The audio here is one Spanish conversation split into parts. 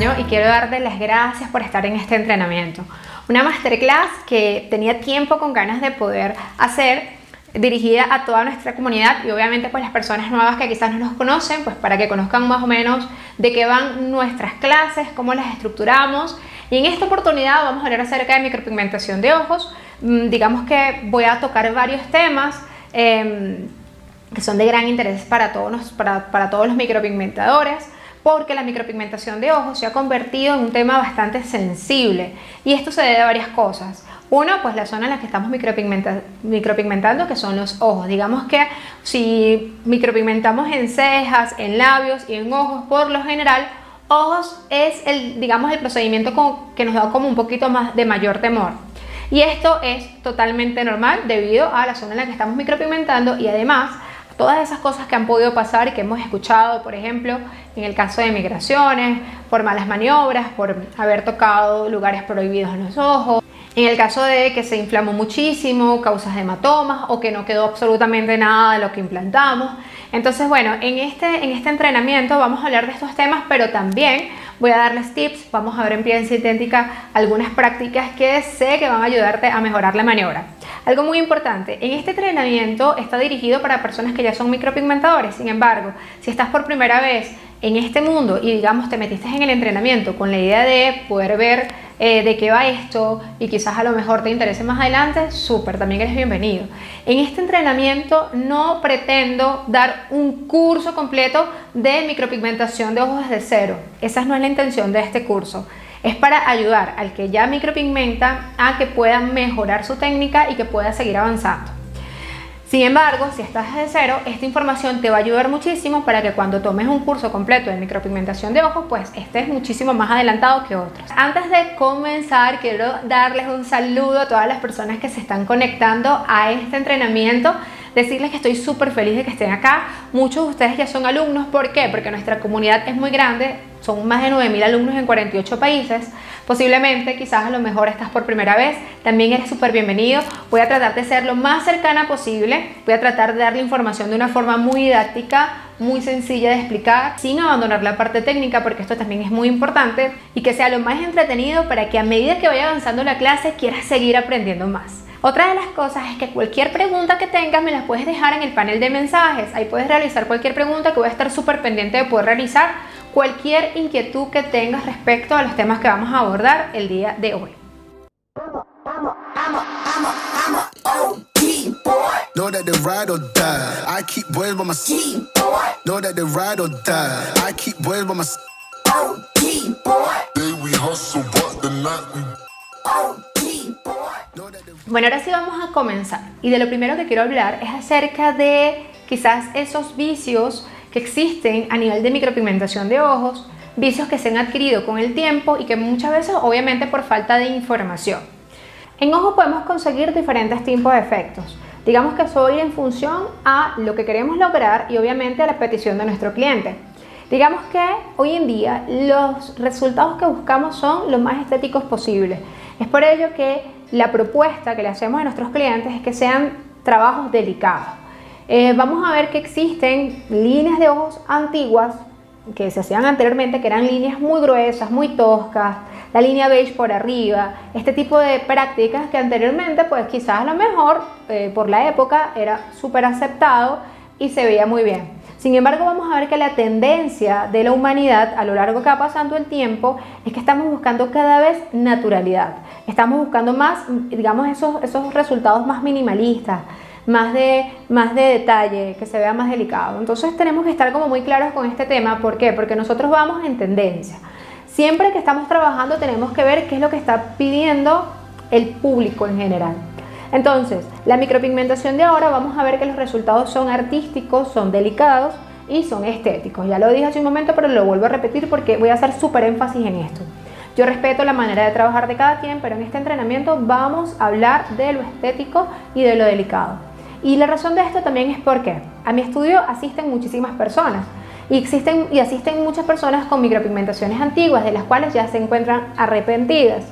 año y quiero darte las gracias por estar en este entrenamiento. Una masterclass que tenía tiempo con ganas de poder hacer, dirigida a toda nuestra comunidad y obviamente pues las personas nuevas que quizás no nos conocen, pues para que conozcan más o menos de qué van nuestras clases, cómo las estructuramos. Y en esta oportunidad vamos a hablar acerca de micropigmentación de ojos. Digamos que voy a tocar varios temas que son de gran interés para todos los micropigmentadores, porque la micropigmentación de ojos se ha convertido en un tema bastante sensible y esto se debe a varias cosas. Uno, pues la zona en la que estamos micropigmentando, que son los ojos. Digamos que si micropigmentamos en cejas, en labios y en ojos, por lo general, ojos es el procedimiento que nos da como un poquito más de mayor temor. Y esto es totalmente normal debido a la zona en la que estamos micropigmentando y además todas esas cosas que han podido pasar y que hemos escuchado, por ejemplo, en el caso de migraciones, por malas maniobras, por haber tocado lugares prohibidos en los ojos, en el caso de que se inflamó muchísimo, causas de hematomas o que no quedó absolutamente nada de lo que implantamos. Entonces, bueno, en este entrenamiento vamos a hablar de estos temas, pero también voy a darles tips, vamos a ver en piel sintética algunas prácticas que sé que van a ayudarte a mejorar la maniobra. Algo muy importante, en este entrenamiento está dirigido para personas que ya son micropigmentadores. Sin embargo, si estás por primera vez en este mundo y digamos te metiste en el entrenamiento con la idea de poder ver de qué va esto y quizás a lo mejor te interese más adelante, súper, también eres bienvenido. En este entrenamiento no pretendo dar un curso completo de micropigmentación de ojos desde cero. Esa no es la intención de este curso. Es para ayudar al que ya micropigmenta a que pueda mejorar su técnica y que pueda seguir avanzando. Sin embargo, si estás desde cero, esta información te va a ayudar muchísimo para que cuando tomes un curso completo de micropigmentación de ojos, pues estés muchísimo más adelantado que otros. Antes de comenzar, quiero darles un saludo a todas las personas que se están conectando a este entrenamiento. Decirles que estoy súper feliz de que estén acá. Muchos de ustedes ya son alumnos. ¿Por qué? Porque nuestra comunidad es muy grande. Son más de 9.000 alumnos en 48 países. Posiblemente, quizás a lo mejor estás por primera vez. También eres súper bienvenido. Voy a tratar de ser lo más cercana posible. Voy a tratar de darle información de una forma muy didáctica, muy sencilla de explicar, sin abandonar la parte técnica, porque esto también es muy importante. Y que sea lo más entretenido para que a medida que vaya avanzando la clase, quieras seguir aprendiendo más. Otra de las cosas es que cualquier pregunta que tengas me las puedes dejar en el panel de mensajes. Ahí puedes realizar cualquier pregunta que voy a estar súper pendiente de poder realizar. Cualquier inquietud que tengas respecto a los temas que vamos a abordar el día de hoy. Bueno, ahora sí vamos a comenzar y de lo primero que quiero hablar es acerca de quizás esos vicios que existen a nivel de micropigmentación de ojos, vicios que se han adquirido con el tiempo y que muchas veces obviamente por falta de información. En ojos podemos conseguir diferentes tipos de efectos. Digamos que eso va a ir en función a lo que queremos lograr y obviamente a la petición de nuestro cliente. Digamos que hoy en día los resultados que buscamos son los más estéticos posibles. Es por ello que la propuesta que le hacemos a nuestros clientes es que sean trabajos delicados. Vamos a ver que existen líneas de ojos antiguas que se hacían anteriormente, que eran líneas muy gruesas, muy toscas, la línea beige por arriba, este tipo de prácticas que anteriormente pues quizás a lo mejor por la época era súper aceptado y se veía muy bien. Sin embargo, vamos a ver que la tendencia de la humanidad a lo largo que va pasando el tiempo es que estamos buscando cada vez naturalidad. Estamos buscando más, digamos, esos resultados más minimalistas, más de detalle, que se vea más delicado. Entonces tenemos que estar como muy claros con este tema. ¿Por qué? Porque nosotros vamos en tendencia. Siempre que estamos trabajando tenemos que ver qué es lo que está pidiendo el público en general. Entonces, la micropigmentación de ahora vamos a ver que los resultados son artísticos, son delicados y son estéticos. Ya lo dije hace un momento, pero lo vuelvo a repetir porque voy a hacer súper énfasis en esto. Yo respeto la manera de trabajar de cada quien, pero en este entrenamiento vamos a hablar de lo estético y de lo delicado. Y la razón de esto también es porque a mi estudio asisten muchísimas personas y asisten muchas personas con micropigmentaciones antiguas, de las cuales ya se encuentran arrepentidas.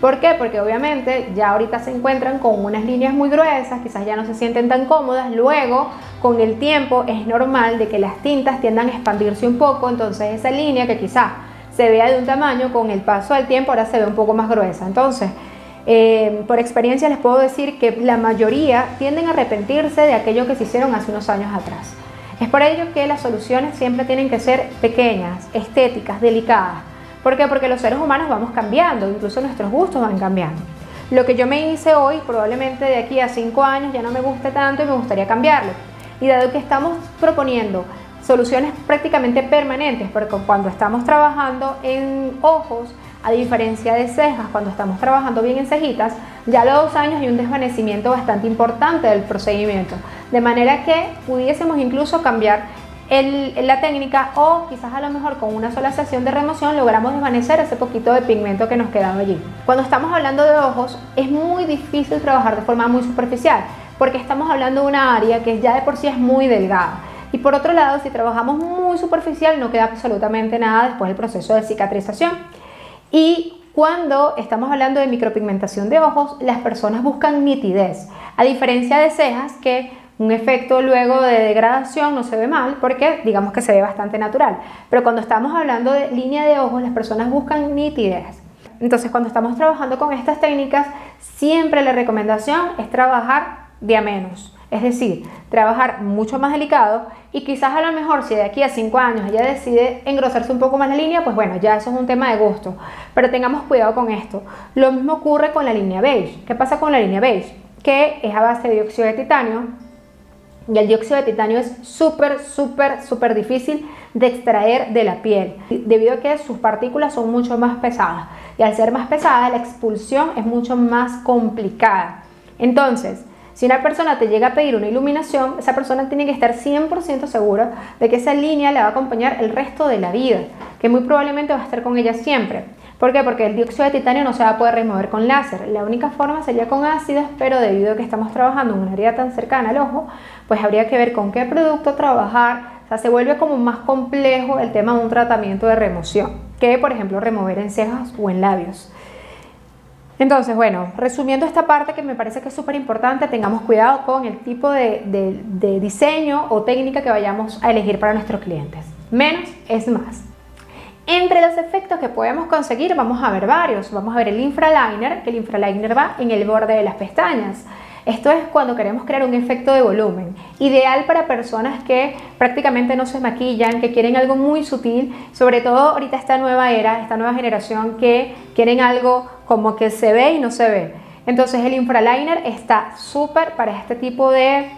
¿Por qué? Porque obviamente ya ahorita se encuentran con unas líneas muy gruesas, quizás ya no se sienten tan cómodas. Luego, con el tiempo, es normal de que las tintas tiendan a expandirse un poco, entonces esa línea que quizás se vea de un tamaño, con el paso del tiempo ahora se ve un poco más gruesa. Entonces, por experiencia les puedo decir que la mayoría tienden a arrepentirse de aquello que se hicieron hace unos años atrás. Es por ello que las soluciones siempre tienen que ser pequeñas, estéticas, delicadas. ¿Por qué? Porque los seres humanos vamos cambiando, incluso nuestros gustos van cambiando. Lo que yo me hice hoy, probablemente de aquí a 5 años ya no me guste tanto y me gustaría cambiarlo. Y dado que estamos proponiendo soluciones prácticamente permanentes, porque cuando estamos trabajando en ojos, a diferencia de cejas, cuando estamos trabajando bien en cejitas, ya a los 2 años hay un desvanecimiento bastante importante del procedimiento. De manera que pudiésemos incluso cambiar la técnica, o quizás a lo mejor con una sola sesión de remoción logramos desvanecer ese poquito de pigmento que nos quedaba allí. Cuando estamos hablando de ojos es muy difícil trabajar de forma muy superficial, porque estamos hablando de una área que ya de por sí es muy delgada. Y por otro lado, si trabajamos muy superficial no queda absolutamente nada después del proceso de cicatrización. Y cuando estamos hablando de micropigmentación de ojos, las personas buscan nitidez, a diferencia de cejas, que un efecto luego de degradación no se ve mal porque digamos que se ve bastante natural. Pero cuando estamos hablando de línea de ojos, las personas buscan nitidez. Entonces, cuando estamos trabajando con estas técnicas, siempre la recomendación es trabajar de a menos. Es decir, trabajar mucho más delicado, y quizás a lo mejor si de aquí a 5 años ella decide engrosarse un poco más la línea, pues bueno, ya eso es un tema de gusto. Pero tengamos cuidado con esto. Lo mismo ocurre con la línea beige. ¿Qué pasa con la línea beige? Que es a base de dióxido de titanio. Y el dióxido de titanio es súper difícil de extraer de la piel, debido a que sus partículas son mucho más pesadas. Y al ser más pesadas, la expulsión es mucho más complicada. Entonces, si una persona te llega a pedir una iluminación, esa persona tiene que estar 100% segura de que esa línea le va a acompañar el resto de la vida, que muy probablemente va a estar con ella siempre. ¿Por qué? Porque el dióxido de titanio no se va a poder remover con láser. La única forma sería con ácidos, pero debido a que estamos trabajando en un área tan cercana al ojo, pues habría que ver con qué producto trabajar. O sea, se vuelve como más complejo el tema de un tratamiento de remoción, que por ejemplo remover en cejas o en labios. Entonces, bueno, resumiendo esta parte que me parece que es súper importante, tengamos cuidado con el tipo de diseño o técnica que vayamos a elegir para nuestros clientes. Menos es más. Entre los efectos que podemos conseguir vamos a ver varios. Vamos a ver el infraliner, que el infraliner va en el borde de las pestañas. Esto es cuando queremos crear un efecto de volumen, ideal para personas que prácticamente no se maquillan, que quieren algo muy sutil, sobre todo ahorita esta nueva era, esta nueva generación que quieren algo como que se ve y no se ve. Entonces el infraliner está súper para este tipo de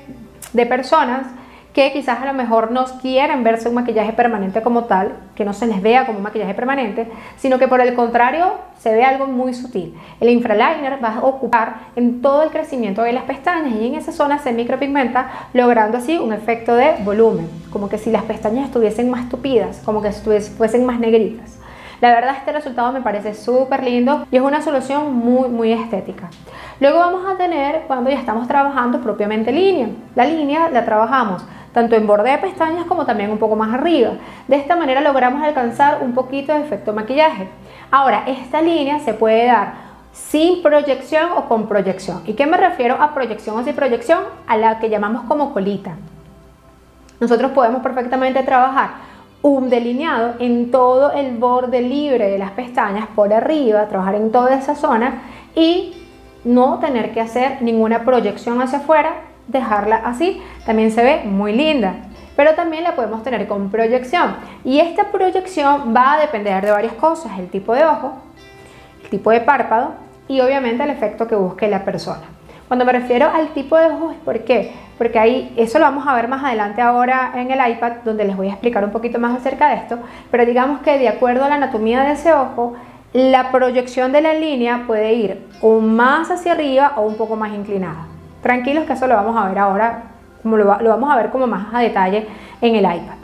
personas que quizás a lo mejor no quieren verse un maquillaje permanente como tal, que no se les vea como un maquillaje permanente, sino que por el contrario se ve algo muy sutil. El infraliner va a ocupar en todo el crecimiento de las pestañas y en esa zona se micropigmenta, logrando así un efecto de volumen, como que si las pestañas estuviesen más tupidas, como que fuesen más negritas. La verdad, este resultado me parece súper lindo y es una solución muy estética. Luego vamos a tener cuando ya estamos trabajando propiamente línea. La línea la trabajamos tanto en borde de pestañas como también un poco más arriba. De esta manera logramos alcanzar un poquito de efecto maquillaje. Ahora, esta línea se puede dar sin proyección o con proyección. ¿Y qué me refiero a proyección o sin proyección? A la que llamamos como colita. Nosotros podemos perfectamente trabajar un delineado en todo el borde libre de las pestañas por arriba, trabajar en toda esa zona y no tener que hacer ninguna proyección hacia afuera, dejarla así, también se ve muy linda. Pero también la podemos tener con proyección, y esta proyección va a depender de varias cosas: el tipo de ojo, el tipo de párpado y obviamente el efecto que busque la persona. Cuando me refiero al tipo de ojos, ¿por qué? Porque ahí, eso lo vamos a ver más adelante ahora en el iPad, donde les voy a explicar un poquito más acerca de esto, pero digamos que de acuerdo a la anatomía de ese ojo, la proyección de la línea puede ir o más hacia arriba o un poco más inclinada. Tranquilos que eso lo vamos a ver ahora, como lo vamos a ver como más a detalle en el iPad.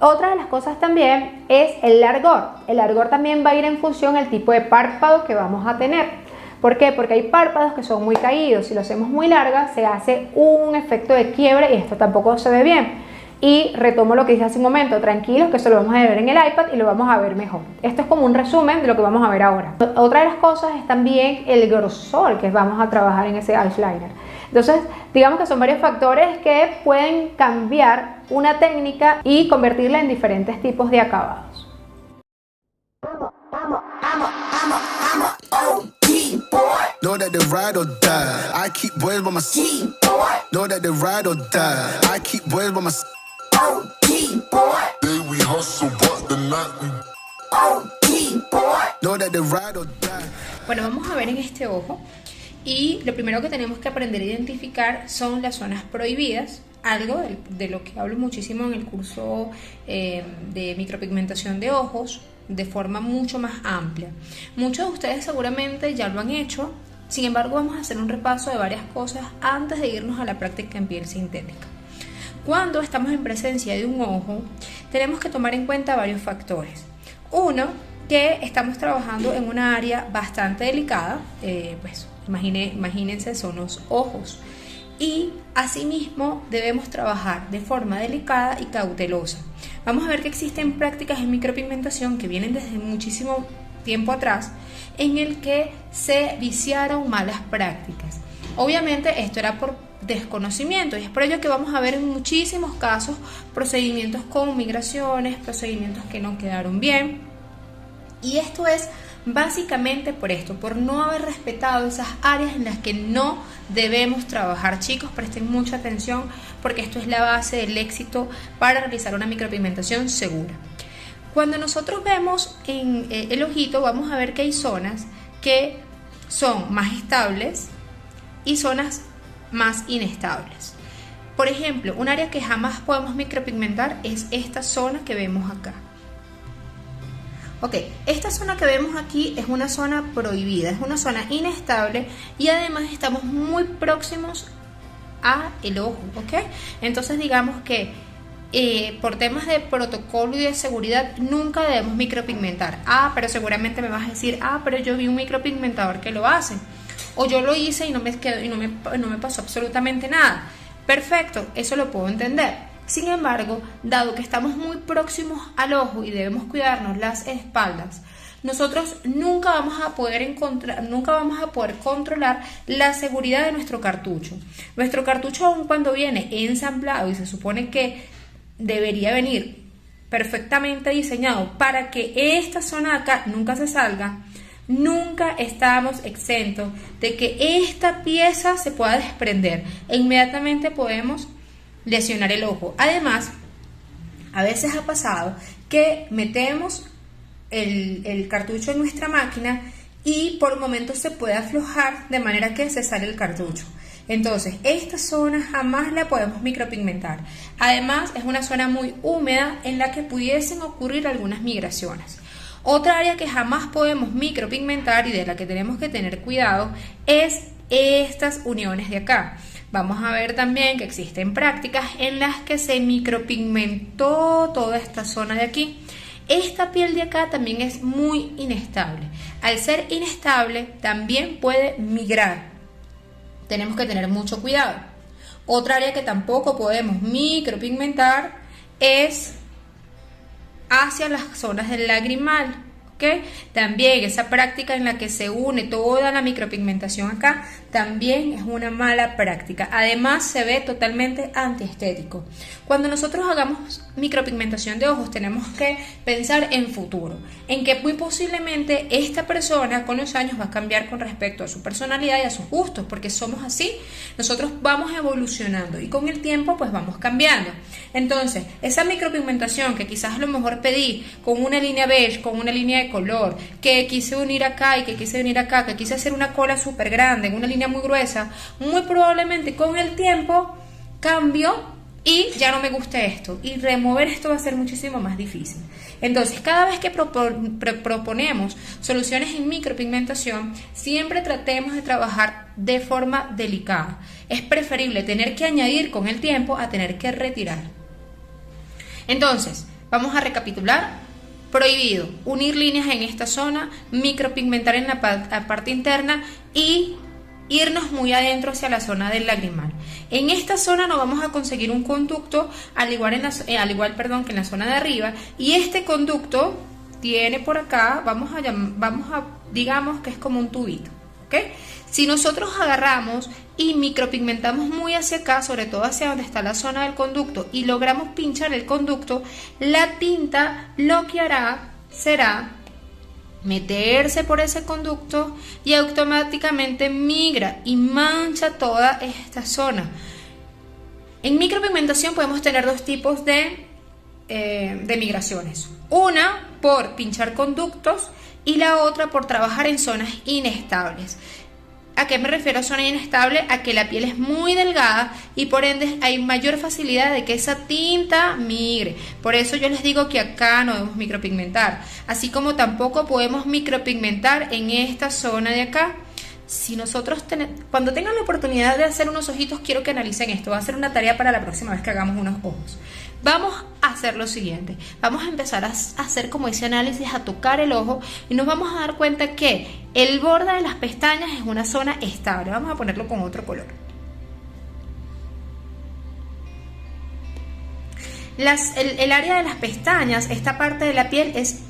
Otra de las cosas también es el largor. El largor también va a ir en función al tipo de párpado que vamos a tener. ¿Por qué? Porque hay párpados que son muy caídos. Si lo hacemos muy larga, se hace un efecto de quiebre y esto tampoco se ve bien. Y retomo lo que dije hace un momento, tranquilos que eso lo vamos a ver en el iPad y lo vamos a ver mejor. Esto es como un resumen de lo que vamos a ver ahora. Otra de las cosas es también el grosor que vamos a trabajar en ese eyeliner. Entonces, digamos que son varios factores que pueden cambiar una técnica y convertirla en diferentes tipos de acabados. Know that they ride or die. I keep boys by my side. Know that they ride or die. I keep boys by my side. Day we hustle, but the night we Know that they ride or die. Bueno, vamos a ver en este ojo. Y lo primero que tenemos que aprender a identificar son las zonas prohibidas, algo de lo que hablo muchísimo en el curso de micropigmentación de ojos, de forma mucho más amplia. Muchos de ustedes seguramente ya lo han hecho, sin embargo vamos a hacer un repaso de varias cosas antes de irnos a la práctica en piel sintética. Cuando estamos en presencia de un ojo, tenemos que tomar en cuenta varios factores. Uno, que estamos trabajando en una área bastante delicada, pues imagínense, son los ojos. Y asimismo debemos trabajar de forma delicada y cautelosa. Vamos a ver que existen prácticas en micropigmentación que vienen desde muchísimo tiempo atrás, en el que se viciaron malas prácticas. Obviamente esto era por desconocimiento, y es por ello que vamos a ver en muchísimos casos procedimientos con migraciones, procedimientos que no quedaron bien. Y esto es básicamente por esto, por no haber respetado esas áreas en las que no debemos trabajar. Chicos, presten mucha atención porque esto es la base del éxito para realizar una micropigmentación segura. Cuando nosotros vemos en el ojito, vamos a ver que hay zonas que son más estables y zonas más inestables. Por ejemplo, un área que jamás podemos micropigmentar es esta zona que vemos acá. Ok, esta zona que vemos aquí es una zona prohibida, es una zona inestable y además estamos muy próximos a el ojo, ¿ok? Entonces digamos que por temas de protocolo y de seguridad nunca debemos micropigmentar. Pero seguramente me vas a decir, pero yo vi un micropigmentador que lo hace, o yo lo hice y no me quedó, y no me pasó absolutamente nada. Perfecto, eso lo puedo entender. Sin embargo, dado que estamos muy próximos al ojo y debemos cuidarnos las espaldas, nosotros nunca vamos a poder controlar la seguridad de nuestro cartucho. Nuestro cartucho, aun cuando viene ensamblado y se supone que debería venir perfectamente diseñado para que esta zona de acá nunca se salga, nunca estamos exentos de que esta pieza se pueda desprender e inmediatamente podemos lesionar el ojo. Además, a veces ha pasado que metemos el cartucho en nuestra máquina y por momentos se puede aflojar de manera que se sale el cartucho. Entonces, esta zona jamás la podemos micropigmentar. Además, es una zona muy húmeda en la que pudiesen ocurrir algunas migraciones. Otra área que jamás podemos micropigmentar y de la que tenemos que tener cuidado es estas uniones de acá. Vamos a ver también que existen prácticas en las que se micropigmentó toda esta zona de aquí. Esta piel de acá también es muy inestable. Al ser inestable también puede migrar. Tenemos que tener mucho cuidado. Otra área que tampoco podemos micropigmentar es hacia las zonas del lagrimal. También esa práctica en la que se une toda la micropigmentación acá también es una mala práctica. Además se ve totalmente antiestético. Cuando nosotros hagamos micropigmentación de ojos tenemos que pensar en futuro, en que muy posiblemente esta persona con los años va a cambiar con respecto a su personalidad y a sus gustos, porque somos así, nosotros vamos evolucionando y con el tiempo pues vamos cambiando. Entonces esa micropigmentación que quizás a lo mejor pedí con una línea beige, con una línea de color, que quise unir acá y que quise unir acá, que quise hacer una cola súper grande, en una línea muy gruesa, muy probablemente con el tiempo cambio y ya no me guste esto, y remover esto va a ser muchísimo más difícil. Entonces, cada vez que proponemos soluciones en micropigmentación, siempre tratemos de trabajar de forma delicada. Es preferible tener que añadir con el tiempo a tener que retirar. Entonces, vamos a recapitular. Prohibido unir líneas en esta zona, micropigmentar en la parte interna y irnos muy adentro hacia la zona del lagrimal. En esta zona no vamos a conseguir un conducto al igual que en la zona de arriba, y este conducto tiene por acá, vamos a digamos que es como un tubito, ¿ok? Si nosotros agarramos y micropigmentamos muy hacia acá, sobre todo hacia donde está la zona del conducto, y logramos pinchar el conducto, la tinta lo que hará será meterse por ese conducto y automáticamente migra y mancha toda esta zona. En micropigmentación podemos tener dos tipos de migraciones. Una por pinchar conductos y la otra por trabajar en zonas inestables. ¿A qué me refiero a zona inestable? A que la piel es muy delgada y por ende hay mayor facilidad de que esa tinta migre. Por eso yo les digo que acá no debemos micropigmentar. Así como tampoco podemos micropigmentar en esta zona de acá. Si nosotros cuando tengan la oportunidad de hacer unos ojitos, quiero que analicen esto. Va a ser una tarea para la próxima vez que hagamos unos ojos. Vamos a hacer lo siguiente. Vamos a empezar a hacer como ese análisis, a tocar el ojo y nos vamos a dar cuenta que el borde de las pestañas es una zona estable. Vamos a ponerlo con otro color. El área de las pestañas, esta parte de la piel es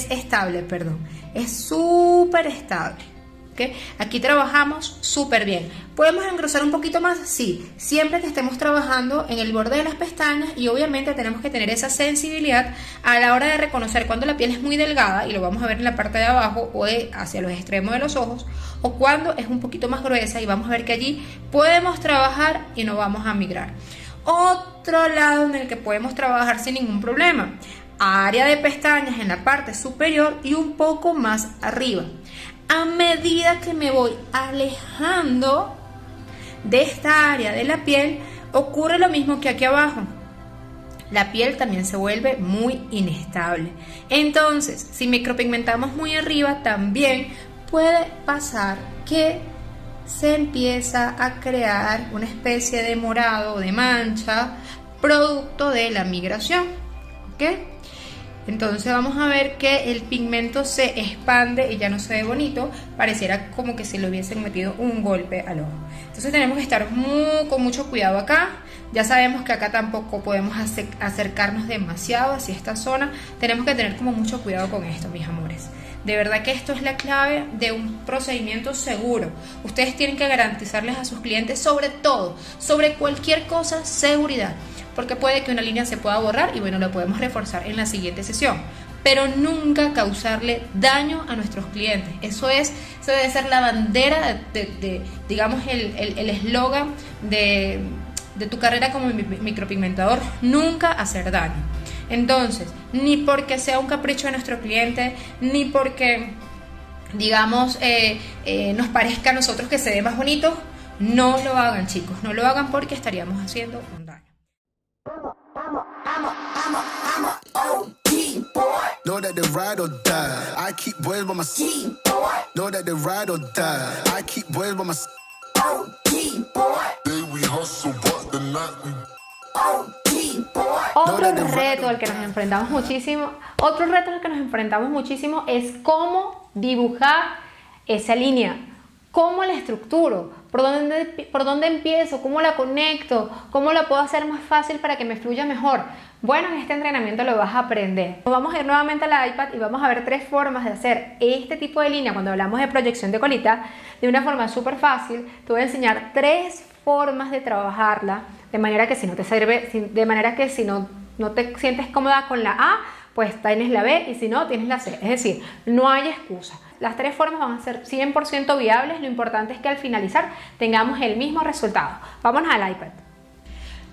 estable, perdón. Es súper estable. ¿Okay? Aquí trabajamos súper bien. ¿Podemos engrosar un poquito más? Sí, siempre que estemos trabajando en el borde de las pestañas y obviamente tenemos que tener esa sensibilidad a la hora de reconocer cuando la piel es muy delgada y lo vamos a ver en la parte de abajo o hacia los extremos de los ojos o cuando es un poquito más gruesa y vamos a ver que allí podemos trabajar y no vamos a migrar. Otro lado en el que podemos trabajar sin ningún problema, área de pestañas en la parte superior y un poco más arriba. A medida que me voy alejando de esta área de la piel, ocurre lo mismo que aquí abajo. La piel también se vuelve muy inestable. Entonces, si micropigmentamos muy arriba, también puede pasar que se empieza a crear una especie de morado o de mancha producto de la migración. ¿Ok? Entonces vamos a ver que el pigmento se expande y ya no se ve bonito, pareciera como que se le hubiesen metido un golpe al ojo. Entonces tenemos que estar con mucho cuidado acá. Ya sabemos que acá tampoco podemos acercarnos demasiado hacia esta zona. Tenemos que tener como mucho cuidado con esto, mis amores. De verdad que esto es la clave de un procedimiento seguro. Ustedes tienen que garantizarles a sus clientes, sobre todo, sobre cualquier cosa, seguridad. Porque puede que una línea se pueda borrar y bueno, lo podemos reforzar en la siguiente sesión. Pero nunca causarle daño a nuestros clientes. Eso debe ser la bandera digamos, el eslogan de tu carrera como micropigmentador. Nunca hacer daño. Entonces, ni porque sea un capricho de nuestro cliente, ni porque, digamos, nos parezca a nosotros que se ve más bonito, no lo hagan, chicos. No lo hagan porque estaríamos haciendo un daño. Know that they ride or die. I keep boys by my side. Know that they ride or die. I keep boys by my side. Day we hustle, but the night we Otro reto al que nos enfrentamos muchísimo es cómo dibujar esa línea, cómo la estructuro, por dónde empiezo, cómo la conecto, cómo la puedo hacer más fácil para que me fluya mejor. Bueno, en este entrenamiento lo vas a aprender. Vamos a ir nuevamente a la iPad y vamos a ver 3 formas de hacer este tipo de línea cuando hablamos de proyección de colita de una forma súper fácil. Te voy a enseñar 3 formas de trabajarla de manera que si no te sirve, de manera que si no te sientes cómoda con la A, pues tienes la B y si no, tienes la C. Es decir, no hay excusa. Las 3 formas van a ser 100% viables. Lo importante es que al finalizar tengamos el mismo resultado. Vámonos al iPad.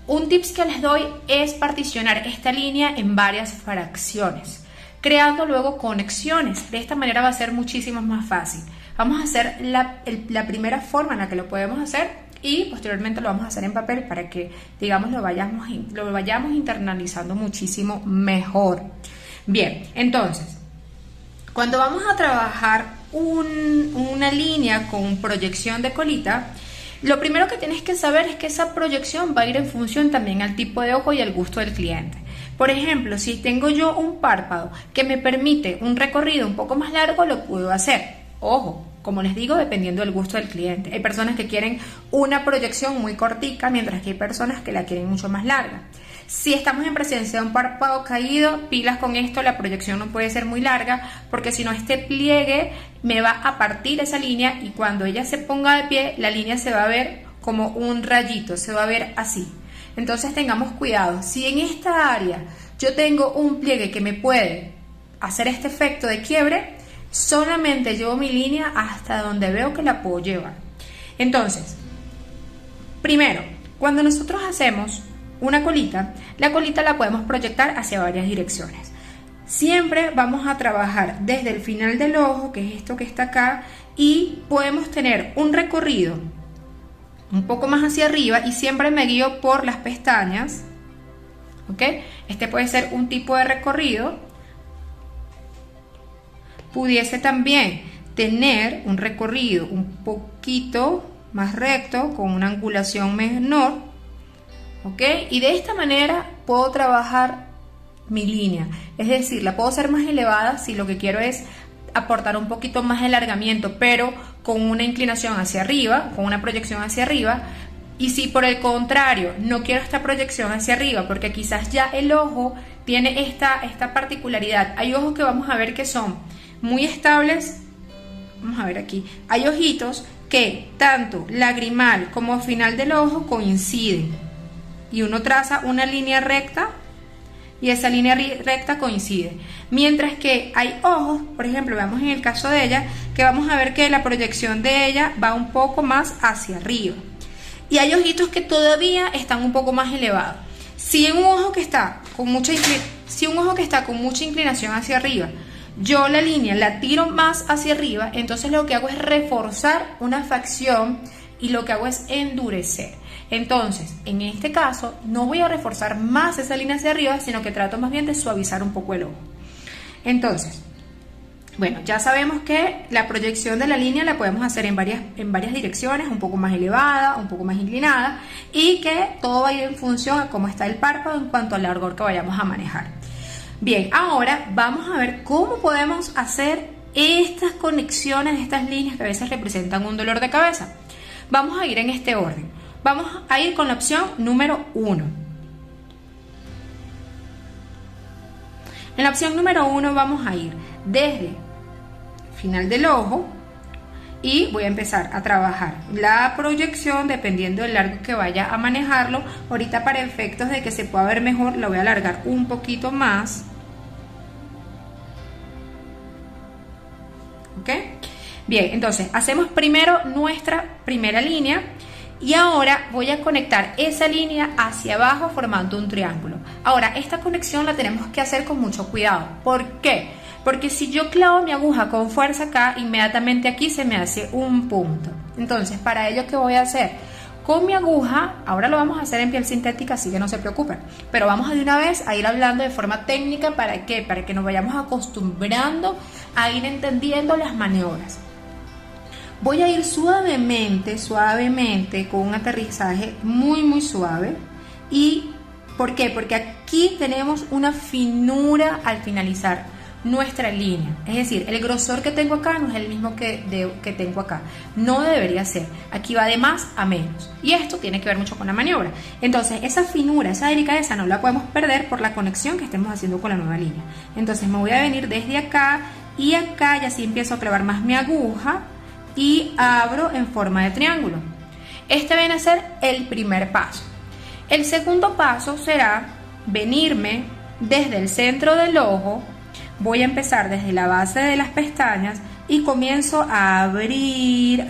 Un tips que les doy es particionar esta línea en varias fracciones, creando luego conexiones. De esta manera va a ser muchísimo más fácil. Vamos a hacer la primera forma en la que lo podemos hacer y posteriormente lo vamos a hacer en papel para que, digamos, lo vayamos internalizando muchísimo mejor. Bien, entonces, cuando vamos a trabajar una línea con proyección de colita, lo primero que tienes que saber es que esa proyección va a ir en función también al tipo de ojo y al gusto del cliente. Por ejemplo, si tengo yo un párpado que me permite un recorrido un poco más largo, lo puedo hacer. Ojo, como les digo, dependiendo del gusto del cliente. Hay personas que quieren una proyección muy cortica, mientras que hay personas que la quieren mucho más larga. Si estamos en presencia de un párpado caído, pilas con esto, la proyección no puede ser muy larga, porque si no este pliegue me va a partir esa línea y cuando ella se ponga de pie, la línea se va a ver como un rayito, se va a ver así. Entonces tengamos cuidado. Si en esta área yo tengo un pliegue que me puede hacer este efecto de quiebre, Solamente llevo mi línea hasta donde veo que la puedo llevar. Entonces, primero, cuando nosotros hacemos una colita, la colita la podemos proyectar hacia varias direcciones. Siempre vamos a trabajar desde el final del ojo, que es esto que está acá, y podemos tener un recorrido un poco más hacia arriba y siempre me guío por las pestañas, ¿ok? Este puede ser un tipo de recorrido. Pudiese también tener un recorrido un poquito más recto con una angulación menor, ¿ok? Y de esta manera puedo trabajar mi línea, es decir, la puedo hacer más elevada si lo que quiero es aportar un poquito más de alargamiento, pero con una inclinación hacia arriba, con una proyección hacia arriba. Y si por el contrario no quiero esta proyección hacia arriba, porque quizás ya el ojo tiene esta particularidad, hay ojos que vamos a ver que son muy estables. Vamos a ver aquí, hay ojitos que tanto lagrimal como final del ojo coinciden y uno traza una línea recta y esa línea recta coincide, mientras que hay ojos, por ejemplo, veamos en el caso de ella, que vamos a ver que la proyección de ella va un poco más hacia arriba y hay ojitos que todavía están un poco más elevados. Si un ojo que está con mucha inclinación hacia arriba, yo la línea la tiro más hacia arriba, entonces lo que hago es reforzar una facción y lo que hago es endurecer. Entonces, en este caso, no voy a reforzar más esa línea hacia arriba, sino que trato más bien de suavizar un poco el ojo. Entonces, bueno, ya sabemos que la proyección de la línea la podemos hacer en varias direcciones, un poco más elevada, un poco más inclinada, y que todo va a ir en función a cómo está el párpado en cuanto al largor que vayamos a manejar. Bien, ahora vamos a ver cómo podemos hacer estas conexiones, estas líneas que a veces representan un dolor de cabeza. Vamos a ir en este orden. Vamos a ir con la opción número 1. En la opción número 1 vamos a ir desde el final del ojo y voy a empezar a trabajar la proyección dependiendo del largo que vaya a manejarlo. Ahorita, para efectos de que se pueda ver mejor, lo voy a alargar un poquito más. ¿Ok? Bien, entonces hacemos primero nuestra primera línea y ahora voy a conectar esa línea hacia abajo formando un triángulo. Ahora, esta conexión la tenemos que hacer con mucho cuidado. ¿Por qué? Porque si yo clavo mi aguja con fuerza acá, inmediatamente aquí se me hace un punto. Entonces, para ello, ¿qué voy a hacer? Con mi aguja, ahora lo vamos a hacer en piel sintética, así que no se preocupen, pero vamos de una vez a ir hablando de forma técnica. ¿Para qué? Para que nos vayamos acostumbrando a ir entendiendo las maniobras. Voy a ir suavemente, con un aterrizaje muy suave. ¿Y por qué? Porque aquí tenemos una finura al finalizar nuestra línea. Es decir, el grosor que tengo acá no es el mismo que tengo acá. No debería ser. Aquí va de más a menos. Y esto tiene que ver mucho con la maniobra. Entonces, esa finura, esa delicadeza no la podemos perder por la conexión que estemos haciendo con la nueva línea. Entonces, me voy a venir desde acá y acá, y así empiezo a clavar más mi aguja y abro en forma de triángulo. Este viene a ser el primer paso. El segundo paso será venirme desde el centro del ojo. Voy a empezar desde la base de las pestañas y comienzo a abrir,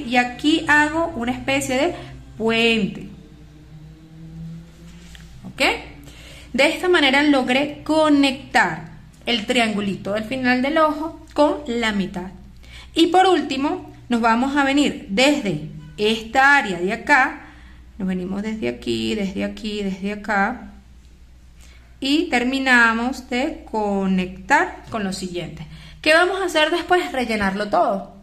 y aquí hago una especie de puente. ¿Ok? De esta manera logré conectar el triangulito del final del ojo con la mitad. Y por último, nos vamos a venir desde esta área de acá, nos venimos desde aquí, desde acá, y terminamos de conectar con lo siguiente. ¿Qué vamos a hacer después? Rellenarlo todo.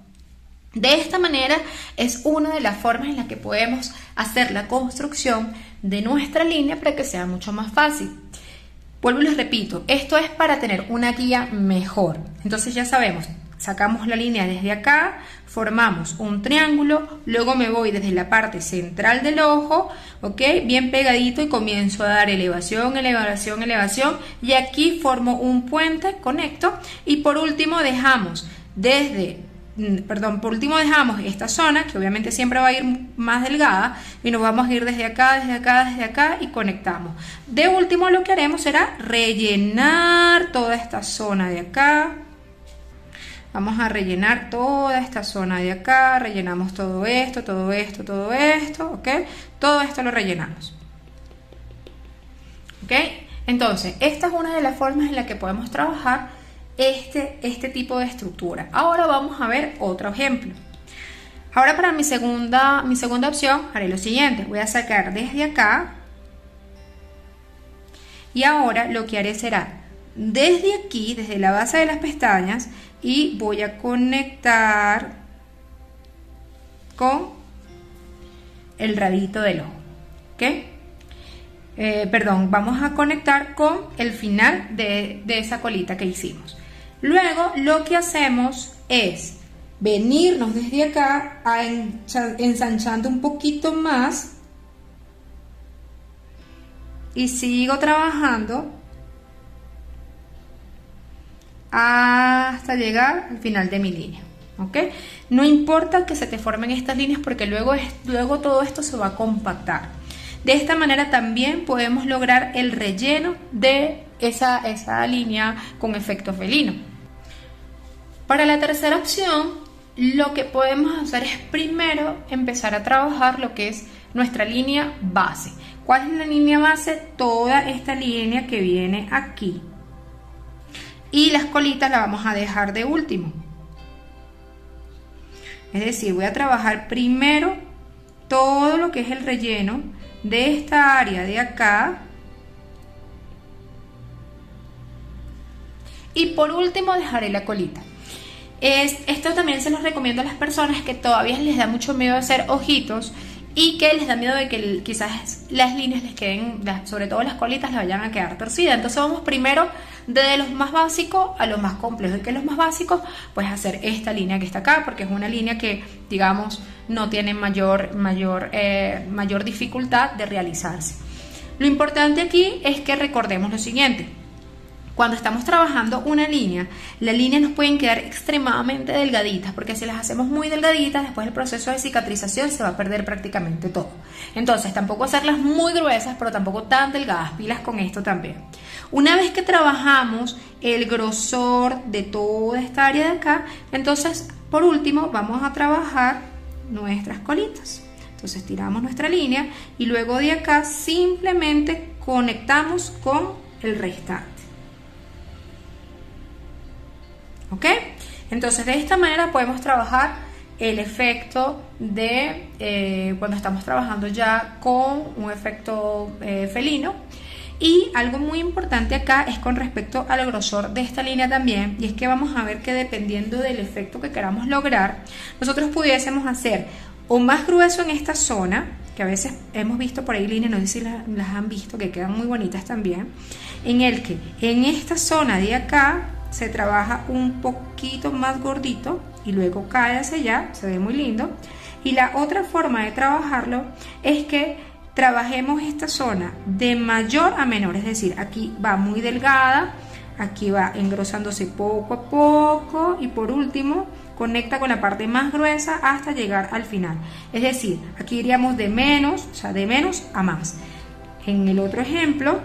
De esta manera es una de las formas en las que podemos hacer la construcción de nuestra línea para que sea mucho más fácil. Vuelvo y les repito, esto es para tener una guía mejor. Entonces ya sabemos, sacamos la línea desde acá, formamos un triángulo, luego me voy desde la parte central del ojo, ¿ok? Bien pegadito, y comienzo a dar elevación, y aquí formo un puente, conecto, y por último dejamos desde por último dejamos esta zona, que obviamente siempre va a ir más delgada, y nos vamos a ir desde acá, desde acá, desde acá, y conectamos. De último lo que haremos será rellenar toda esta zona de acá. Vamos a rellenar toda esta zona de acá, rellenamos todo esto, todo esto, todo esto, ¿ok? Todo esto lo rellenamos. ¿Ok? Entonces, esta es una de las formas en la que podemos trabajar este tipo de estructura. Ahora vamos a ver otro ejemplo. Ahora para mi segunda opción haré lo siguiente. Voy a sacar desde acá y ahora lo que haré será desde aquí, desde la base de las pestañas, y voy a conectar con el rabito del ojo. ¿Ok? Vamos a conectar con el final de esa colita que hicimos. Luego lo que hacemos es venirnos desde acá ensanchando un poquito más y sigo trabajando hasta llegar al final de mi línea. ¿Ok? No importa que se te formen estas líneas porque luego todo esto se va a compactar. De esta manera también podemos lograr el relleno de esa línea con efecto felino. Para la tercera opción, lo que podemos hacer es primero empezar a trabajar lo que es nuestra línea base. ¿Cuál es la línea base? Toda esta línea que viene aquí. Y las colitas las vamos a dejar de último. Es decir, voy a trabajar primero todo lo que es el relleno de esta área de acá. Y por último dejaré la colita. Esto también se los recomiendo a las personas que todavía les da mucho miedo hacer ojitos y que les da miedo de que quizás las líneas les queden, sobre todo las colitas, les vayan a quedar torcidas. Entonces vamos primero de los más básicos a los más complejos, y que los más básicos pues hacer esta línea que está acá, porque es una línea que digamos no tiene mayor dificultad de realizarse. Lo importante aquí es que recordemos lo siguiente. Cuando estamos trabajando una línea, las líneas nos pueden quedar extremadamente delgaditas, porque si las hacemos muy delgaditas, después el proceso de cicatrización se va a perder prácticamente todo. Entonces, tampoco hacerlas muy gruesas, pero tampoco tan delgadas, pilas con esto también. Una vez que trabajamos el grosor de toda esta área de acá, entonces, por último, vamos a trabajar nuestras colitas. Entonces, tiramos nuestra línea y luego de acá simplemente conectamos con el restante. ¿Ok? Entonces de esta manera podemos trabajar el efecto de cuando estamos trabajando ya con un efecto felino. Y algo muy importante acá es con respecto al grosor de esta línea también, y es que vamos a ver que dependiendo del efecto que queramos lograr, nosotros pudiésemos hacer o más grueso en esta zona, que a veces hemos visto por ahí líneas, no sé si las han visto, que quedan muy bonitas también, en el que en esta zona de acá se trabaja un poquito más gordito y luego cae hacia allá, se ve muy lindo. Y la otra forma de trabajarlo es que trabajemos esta zona de mayor a menor, es decir, aquí va muy delgada, aquí va engrosándose poco a poco y por último conecta con la parte más gruesa hasta llegar al final. Es decir, aquí iríamos de menos, o sea, de menos a más. En el otro ejemplo,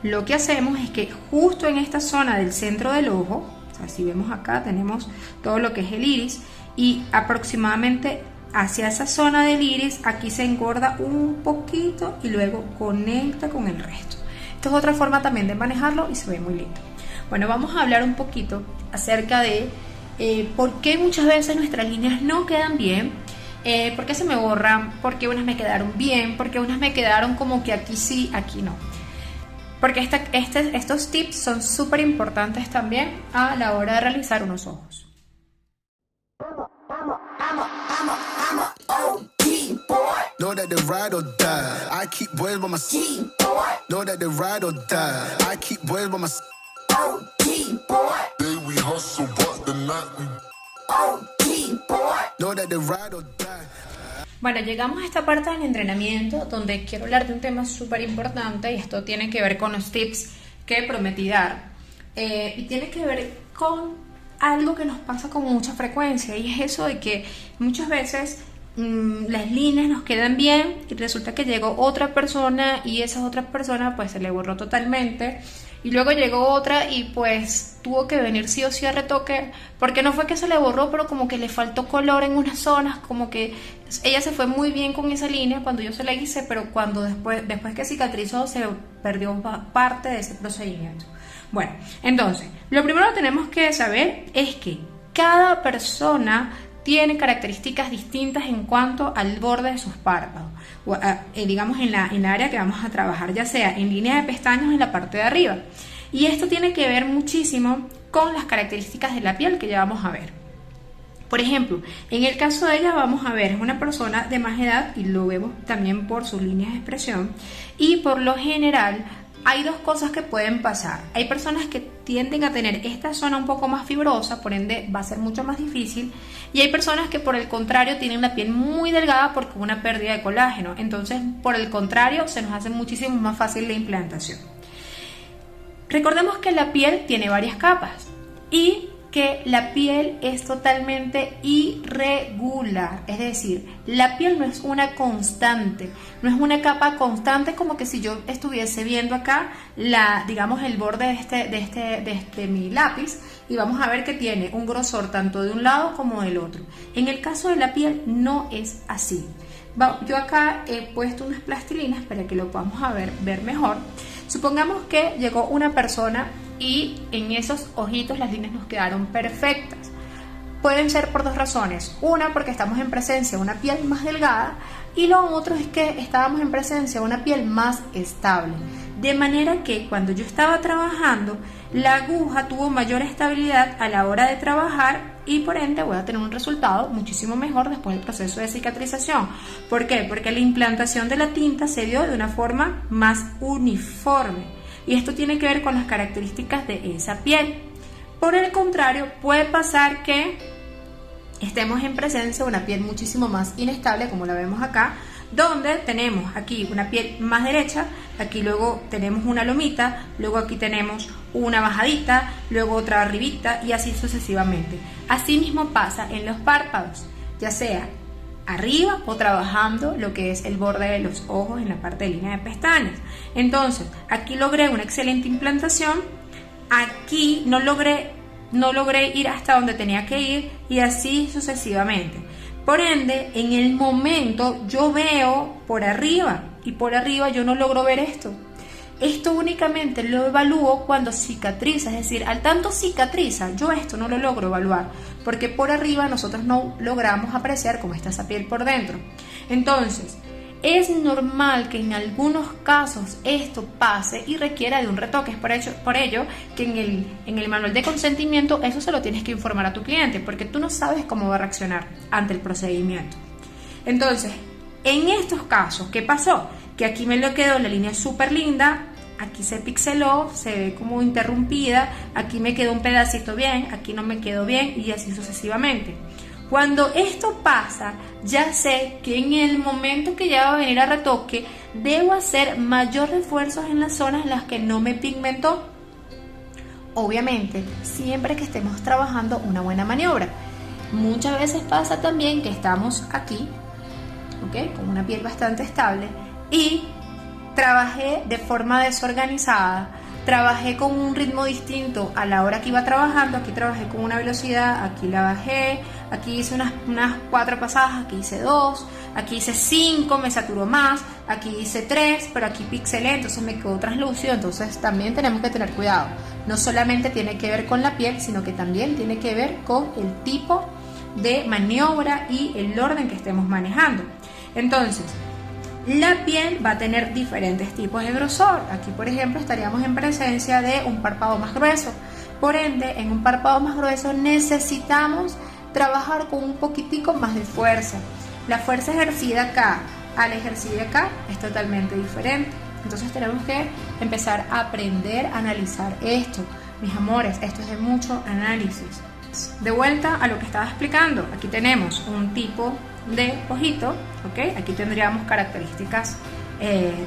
lo que hacemos es que justo en esta zona del centro del ojo, o sea, si vemos acá tenemos todo lo que es el iris, y aproximadamente hacia esa zona del iris aquí se engorda un poquito y luego conecta con el resto. Esto es otra forma también de manejarlo y se ve muy lindo. Bueno, vamos a hablar un poquito acerca de por qué muchas veces nuestras líneas no quedan bien. ¿Por qué se me borran? ¿Por qué unas me quedaron bien? ¿Por qué unas me quedaron como que aquí sí, aquí no? Porque estos tips son súper importantes también a la hora de realizar unos ojos. Know that they ride or die. I keep boys by my side. Know that they ride or die. I keep boys by my side. Day we hustle, but the night we Know that they ride or die. Bueno, llegamos a esta parte del entrenamiento donde quiero hablar de un tema súper importante, y esto tiene que ver con los tips que prometí dar. Y tiene que ver con algo que nos pasa con mucha frecuencia, y es eso de que muchas veces las líneas nos quedan bien y resulta que llegó otra persona y esa otra persona pues se le borró totalmente, y luego llegó otra y pues tuvo que venir sí o sí a retoque, porque no fue que se le borró, pero como que le faltó color en unas zonas, como que ella se fue muy bien con esa línea cuando yo se la hice, pero cuando después que cicatrizó se perdió parte de ese procedimiento. Bueno, entonces, lo primero que tenemos que saber es que cada persona tiene características distintas en cuanto al borde de sus párpados, digamos en la área que vamos a trabajar, ya sea en línea de pestañas o en la parte de arriba. Y esto tiene que ver muchísimo con las características de la piel que ya vamos a ver. Por ejemplo, en el caso de ella vamos a ver, es una persona de más edad y lo vemos también por sus líneas de expresión, y por lo general hay dos cosas que pueden pasar. Hay personas que tienden a tener esta zona un poco más fibrosa, por ende va a ser mucho más difícil, y hay personas que por el contrario tienen la piel muy delgada porque hubo una pérdida de colágeno, entonces por el contrario se nos hace muchísimo más fácil la implantación. Recordemos que la piel tiene varias capas y que la piel es totalmente irregular, es decir, la piel no es una constante, no es una capa constante, como que si yo estuviese viendo acá digamos el borde de mi lápiz, y vamos a ver que tiene un grosor tanto de un lado como del otro. En el caso de la piel no es así. Yo acá he puesto unas plastilinas para que lo podamos ver mejor. Supongamos que llegó una persona y en esos ojitos las líneas nos quedaron perfectas. Pueden ser por dos razones. Una, porque estamos en presencia de una piel más delgada, y lo otro es que estábamos en presencia de una piel más estable. De manera que cuando yo estaba trabajando, la aguja tuvo mayor estabilidad a la hora de trabajar y por ende voy a tener un resultado muchísimo mejor después del proceso de cicatrización. ¿Por qué? Porque la implantación de la tinta se dio de una forma más uniforme. Y esto tiene que ver con las características de esa piel. Por el contrario, puede pasar que estemos en presencia de una piel muchísimo más inestable, como la vemos acá, donde tenemos aquí una piel más derecha, aquí luego tenemos una lomita, luego aquí tenemos una bajadita, luego otra arribita y así sucesivamente. Así mismo pasa en los párpados, ya sea arriba o trabajando lo que es el borde de los ojos en la parte de línea de pestañas. Entonces, aquí logré una excelente implantación, aquí no logré ir hasta donde tenía que ir y así sucesivamente. Por ende, en el momento yo veo por arriba y por arriba yo no logro ver esto. Esto únicamente lo evalúo cuando cicatriza, es decir, al tanto cicatriza, yo esto no lo logro evaluar, porque por arriba nosotros no logramos apreciar cómo está esa piel por dentro. Entonces, es normal que en algunos casos esto pase y requiera de un retoque. Es por ello que en el manual de consentimiento eso se lo tienes que informar a tu cliente, porque tú no sabes cómo va a reaccionar ante el procedimiento. Entonces, en estos casos, ¿qué pasó? Que aquí me lo quedó la línea súper linda, aquí se pixeló, se ve como interrumpida, aquí me quedó un pedacito bien, aquí no me quedó bien y así sucesivamente. Cuando esto pasa, ya sé que en el momento que ya va a venir a retoque, debo hacer mayor refuerzos en las zonas en las que no me pigmentó. Obviamente, siempre que estemos trabajando una buena maniobra. Muchas veces pasa también que estamos aquí, ¿ok?, con una piel bastante estable, y trabajé de forma desorganizada, trabajé con un ritmo distinto a la hora que iba trabajando. Aquí trabajé con una velocidad, aquí la bajé, aquí hice unas 4 pasadas, aquí hice 2, aquí hice 5, me saturó más, aquí hice 3, pero aquí pixelé, entonces me quedó translúcido. Entonces también tenemos que tener cuidado, no solamente tiene que ver con la piel, sino que también tiene que ver con el tipo de maniobra y el orden que estemos manejando. Entonces, la piel va a tener diferentes tipos de grosor. Aquí, por ejemplo, estaríamos en presencia de un párpado más grueso. Por ende, en un párpado más grueso necesitamos trabajar con un poquitico más de fuerza. La fuerza ejercida acá al ejercida acá es totalmente diferente. Entonces tenemos que empezar a aprender a analizar esto. Mis amores, esto es de mucho análisis. De vuelta a lo que estaba explicando, aquí tenemos un tipo de ojito, ¿ok? Aquí tendríamos características,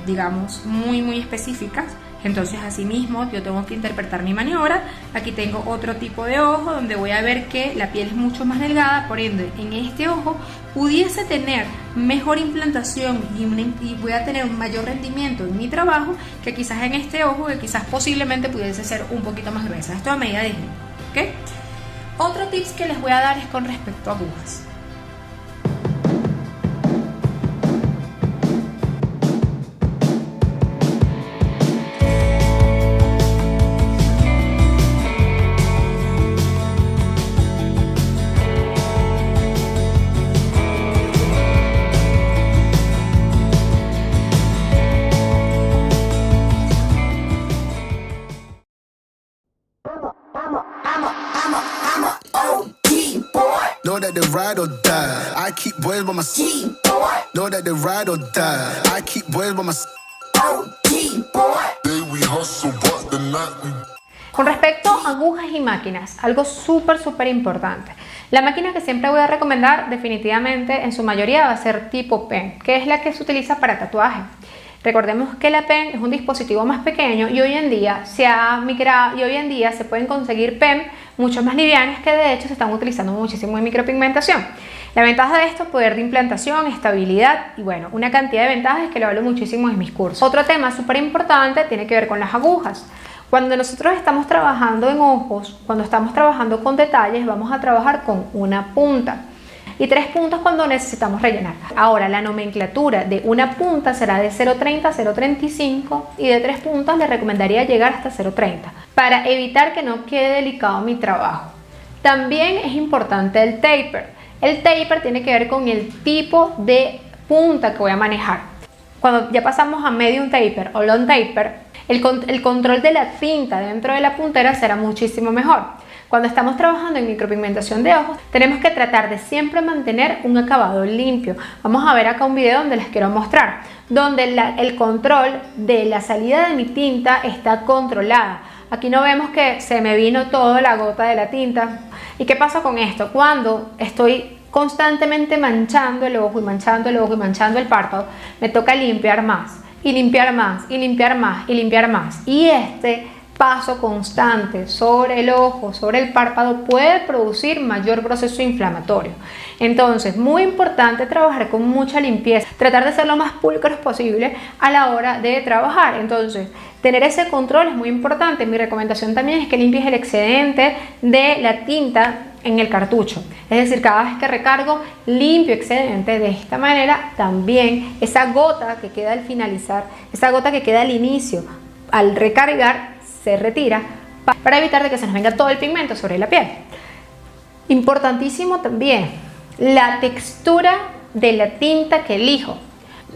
digamos, muy específicas. Entonces asimismo yo tengo que interpretar mi maniobra. Aquí tengo otro tipo de ojo donde voy a ver que la piel es mucho más delgada, por ende en este ojo pudiese tener mejor implantación y voy a tener un mayor rendimiento en mi trabajo que quizás en este ojo, que quizás posiblemente pudiese ser un poquito más gruesa. Esto a medida de ejemplo, ¿ok? Otro tips que les voy a dar es con respecto a agujas. Know that they ride or die. I keep boys by my side. Know that they ride or die. I keep boys by my side. Day we hustle, but the night we Con respecto a agujas y máquinas, algo súper importante. La máquina que siempre voy a recomendar definitivamente en su mayoría va a ser tipo pen, que es la que se utiliza para tatuaje. Recordemos que la pen es un dispositivo más pequeño y hoy en día se pueden conseguir pen mucho más livianas que de hecho se están utilizando muchísimo en micropigmentación. La ventaja de esto es poder de implantación, estabilidad y bueno, una cantidad de ventajas que lo hablo muchísimo en mis cursos. Otro tema súper importante tiene que ver con las agujas. Cuando nosotros estamos trabajando en ojos, cuando estamos trabajando con detalles, vamos a trabajar con una punta y 3 puntos cuando necesitamos rellenar. Ahora, la nomenclatura de una punta será de 0.30 a 0.35 y de 3 puntos les recomendaría llegar hasta 0.30 para evitar que no quede delicado mi trabajo. También es importante el taper. El taper tiene que ver con el tipo de punta que voy a manejar. Cuando ya pasamos a medium taper o long taper, el control de la tinta dentro de la puntera será muchísimo mejor. Cuando estamos trabajando en micropigmentación de ojos, tenemos que tratar de siempre mantener un acabado limpio. Vamos a ver acá un video donde les quiero mostrar, donde el control de la salida de mi tinta está controlada. Aquí no vemos que se me vino toda la gota de la tinta. ¿Y qué pasa con esto? Cuando estoy constantemente manchando el ojo y manchando el ojo y manchando el párpado, me toca limpiar más y limpiar más y limpiar más y limpiar más. Y este paso constante sobre el ojo, sobre el párpado, puede producir mayor proceso inflamatorio. Entonces, muy importante trabajar con mucha limpieza, tratar de ser lo más pulcros posible a la hora de trabajar. Entonces, tener ese control es muy importante. Mi recomendación también es que limpies el excedente de la tinta en el cartucho. Es decir, cada vez que recargo, limpio excedente. De esta manera, también esa gota que queda al finalizar, esa gota que queda al inicio, al recargar, se retira para evitar de que se nos venga todo el pigmento sobre la piel. Importantísimo también la textura de la tinta que elijo.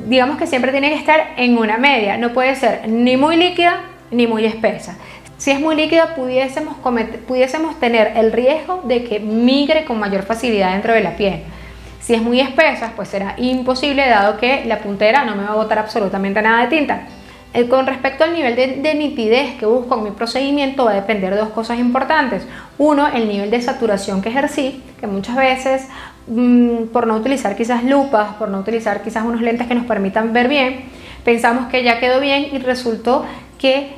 Digamos que siempre tiene que estar en una media, no puede ser ni muy líquida ni muy espesa. Si es muy líquida pudiésemos tener el riesgo de que migre con mayor facilidad dentro de la piel. Si es muy espesa, pues será imposible, dado que la puntera no me va a botar absolutamente nada de tinta. Con respecto al nivel de nitidez que busco en mi procedimiento, va a depender de 2 cosas importantes. Uno, el nivel de saturación que ejercí, que muchas veces por no utilizar quizás lupas, por no utilizar quizás unos lentes que nos permitan ver bien, pensamos que ya quedó bien y resultó que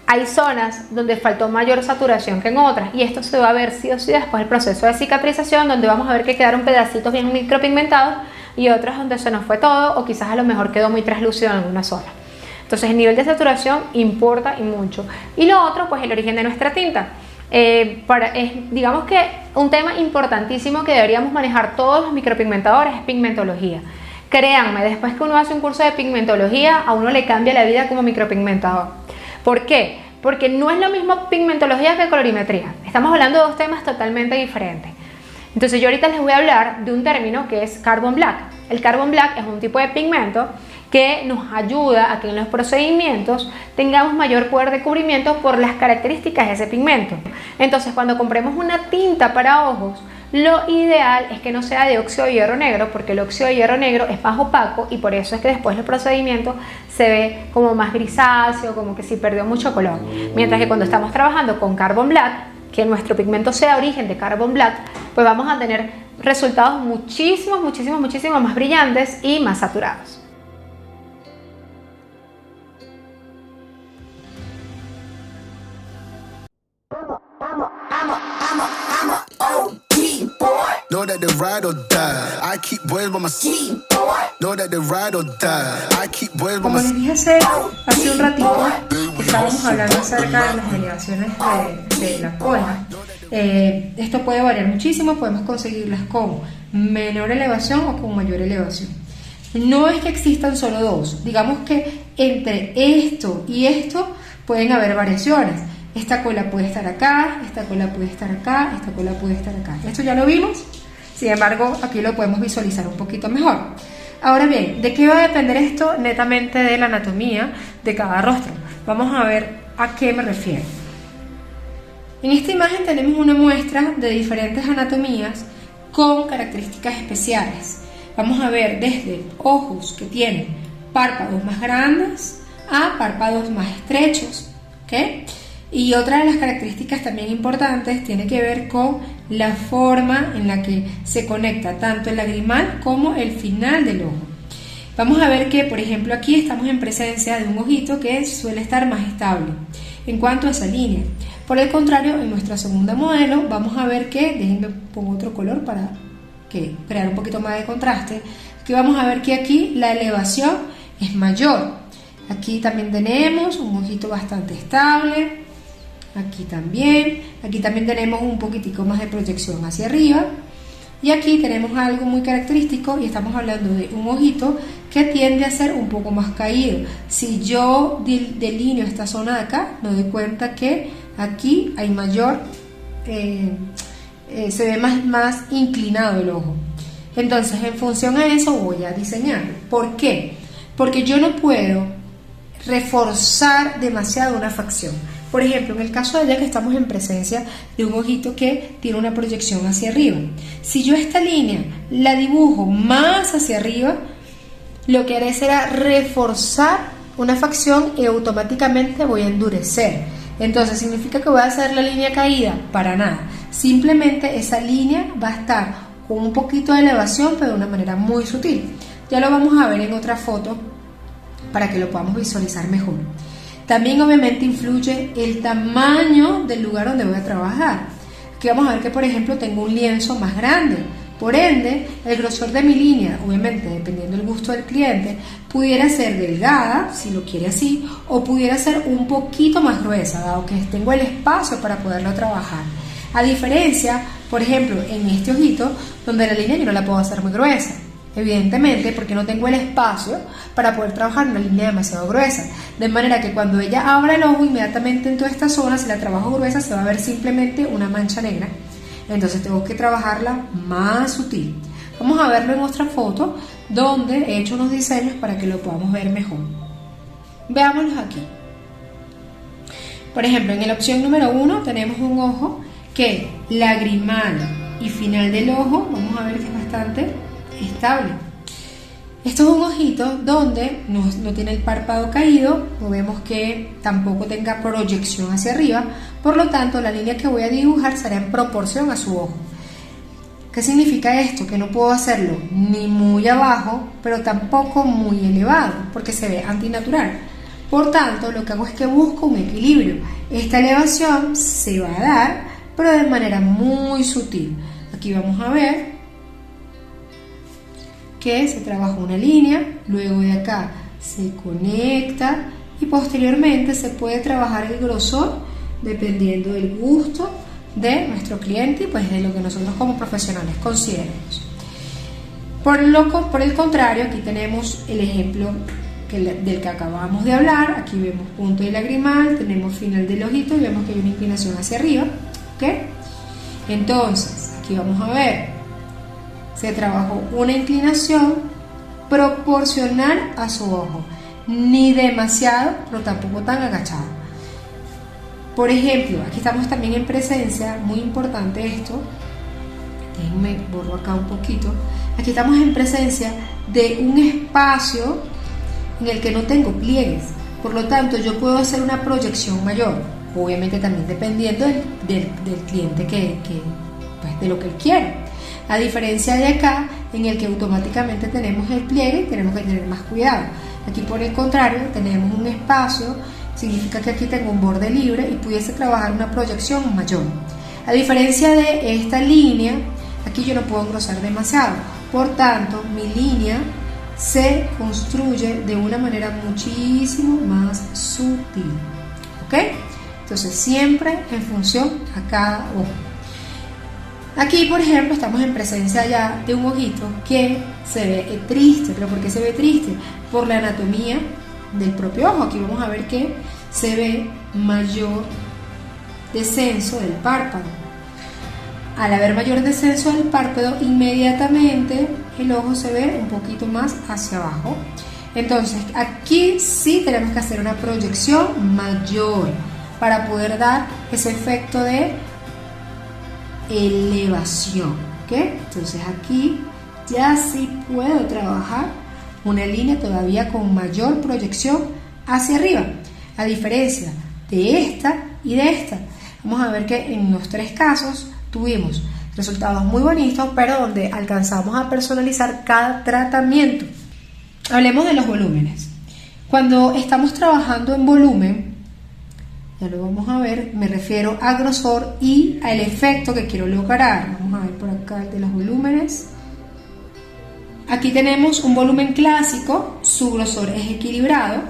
hay zonas donde faltó mayor saturación que en otras, y esto se va a ver sí o sí después del proceso de cicatrización, donde vamos a ver que quedaron pedacitos bien micropigmentados y otras donde se nos fue todo, o quizás a lo mejor quedó muy translúcido en alguna zona. Entonces el nivel de saturación importa y mucho. Y lo otro, pues el origen de nuestra tinta. Digamos que un tema importantísimo que deberíamos manejar todos los micropigmentadores es pigmentología. Créanme, después que uno hace un curso de pigmentología, a uno le cambia la vida como micropigmentador. ¿Por qué? Porque no es lo mismo pigmentología que colorimetría. Estamos hablando de 2 temas totalmente diferentes. Entonces yo ahorita les voy a hablar de un término que es carbon black. El carbon black es un tipo de pigmento que nos ayuda a que en los procedimientos tengamos mayor poder de cubrimiento por las características de ese pigmento. Entonces, cuando compremos una tinta para ojos, lo ideal es que no sea de óxido de hierro negro, porque el óxido de hierro negro es más opaco y por eso es que después del procedimiento se ve como más grisáceo, como que sí perdió mucho color. Mientras que cuando estamos trabajando con carbon black, que nuestro pigmento sea origen de carbon black, pues vamos a tener resultados muchísimo más brillantes y más saturados. Know that they ride or die. I keep boys by my side. Know that they ride or die. I keep boys by Como my les side. dije hace un ratito, estábamos hablando acerca de las elevaciones de la cola. Esto puede variar muchísimo, podemos conseguirlas con menor elevación o con mayor elevación. No es que existan solo dos, digamos que entre esto y esto pueden haber variaciones. Esta cola puede estar acá, esta cola puede estar acá, esta cola puede estar acá. Esto ya lo vimos, sin embargo aquí lo podemos visualizar un poquito mejor. Ahora bien, ¿de qué va a depender esto? Netamente de la anatomía de cada rostro. Vamos a ver a qué me refiero. En esta imagen tenemos una muestra de diferentes anatomías con características especiales. Vamos a ver desde ojos que tienen párpados más grandes a párpados más estrechos, ¿ok? Y otra de las características también importantes tiene que ver con la forma en la que se conecta tanto el lagrimal como el final del ojo. Vamos a ver que, por ejemplo, aquí estamos en presencia de un ojito que suele estar más estable en cuanto a esa línea. Por el contrario, en nuestra segunda modelo vamos a ver que, déjenme pongo otro color para crear un poquito más de contraste, que vamos a ver que aquí la elevación es mayor. Aquí también tenemos un ojito bastante estable, aquí también tenemos un poquitico más de proyección hacia arriba, y aquí tenemos algo muy característico y estamos hablando de un ojito que tiende a ser un poco más caído. Si yo delineo esta zona de acá, me doy cuenta que aquí hay mayor, se ve más inclinado el ojo. Entonces, en función a eso voy a diseñar. ¿Por qué? Porque yo no puedo reforzar demasiado una facción. Por ejemplo, en el caso de ella, que estamos en presencia de un ojito que tiene una proyección hacia arriba. Si yo esta línea la dibujo más hacia arriba, lo que haré será reforzar una facción y automáticamente voy a endurecer. Entonces, ¿significa que voy a hacer la línea caída? Para nada. Simplemente esa línea va a estar con un poquito de elevación, pero de una manera muy sutil. Ya lo vamos a ver en otra foto para que lo podamos visualizar mejor. También obviamente influye el tamaño del lugar donde voy a trabajar. Aquí vamos a ver que, por ejemplo, tengo un lienzo más grande. Por ende, el grosor de mi línea, obviamente dependiendo del gusto del cliente, pudiera ser delgada, si lo quiere así, o pudiera ser un poquito más gruesa, dado que tengo el espacio para poderlo trabajar. A diferencia, por ejemplo, en este ojito, donde la línea yo no la puedo hacer muy gruesa. Evidentemente, porque no tengo el espacio para poder trabajar una línea demasiado gruesa. De manera que cuando ella abra el ojo, inmediatamente en toda esta zona, si la trabajo gruesa, se va a ver simplemente una mancha negra. Entonces tengo que trabajarla más sutil. Vamos a verlo en otra foto, donde he hecho unos diseños para que lo podamos ver mejor. Veámoslos aquí. Por ejemplo, en la opción número 1 tenemos un ojo que lagrimal y final del ojo, vamos a ver que es bastante estable. Esto es un ojito donde no tiene el párpado caído, no vemos que tampoco tenga proyección hacia arriba, por lo tanto la línea que voy a dibujar será en proporción a su ojo. ¿Qué significa esto? Que no puedo hacerlo ni muy abajo, pero tampoco muy elevado, porque se ve antinatural. Por tanto, lo que hago es que busco un equilibrio. Esta elevación se va a dar, pero de manera muy sutil. Aquí vamos a ver que se trabaja una línea, luego de acá se conecta y posteriormente se puede trabajar el grosor dependiendo del gusto de nuestro cliente y pues de lo que nosotros como profesionales consideremos. Por el contrario, aquí tenemos el ejemplo del que acabamos de hablar. Aquí vemos punto de lagrimal, tenemos final del ojito y vemos que hay una inclinación hacia arriba, ¿ok? Entonces, aquí vamos a ver, se trabajó una inclinación proporcional a su ojo, ni demasiado, pero tampoco tan agachado. Por ejemplo, aquí estamos también en presencia, muy importante esto, déjenme borro acá un poquito, aquí estamos en presencia de un espacio en el que no tengo pliegues, por lo tanto yo puedo hacer una proyección mayor, obviamente también dependiendo del cliente pues, de lo que él quiere. A diferencia de acá, en el que automáticamente tenemos el pliegue, tenemos que tener más cuidado. Aquí por el contrario tenemos un espacio, significa que aquí tengo un borde libre y pudiese trabajar una proyección mayor. A diferencia de esta línea, Aquí yo no puedo engrosar demasiado, por tanto mi línea se construye de una manera muchísimo más sutil, ¿ok? Entonces siempre en función a cada ojo. Aquí, por ejemplo, estamos en presencia ya de un ojito que se ve triste. ¿Pero por qué se ve triste? Por la anatomía del propio ojo. Aquí vamos a ver que se ve mayor descenso del párpado. Al haber mayor descenso del párpado, inmediatamente el ojo se ve un poquito más hacia abajo. Entonces, aquí sí tenemos que hacer una proyección mayor para poder dar ese efecto de elevación, ¿ok? Entonces aquí ya sí puedo trabajar una línea todavía con mayor proyección hacia arriba, a diferencia de esta y de esta. Vamos a ver que en los tres casos tuvimos resultados muy bonitos, pero donde alcanzamos a personalizar cada tratamiento. Hablemos de los volúmenes. Cuando estamos trabajando en volumen, ya lo vamos a ver, me refiero a grosor y al efecto que quiero lograr. Vamos a ver por acá el de los volúmenes. Aquí tenemos un volumen clásico, su grosor es equilibrado,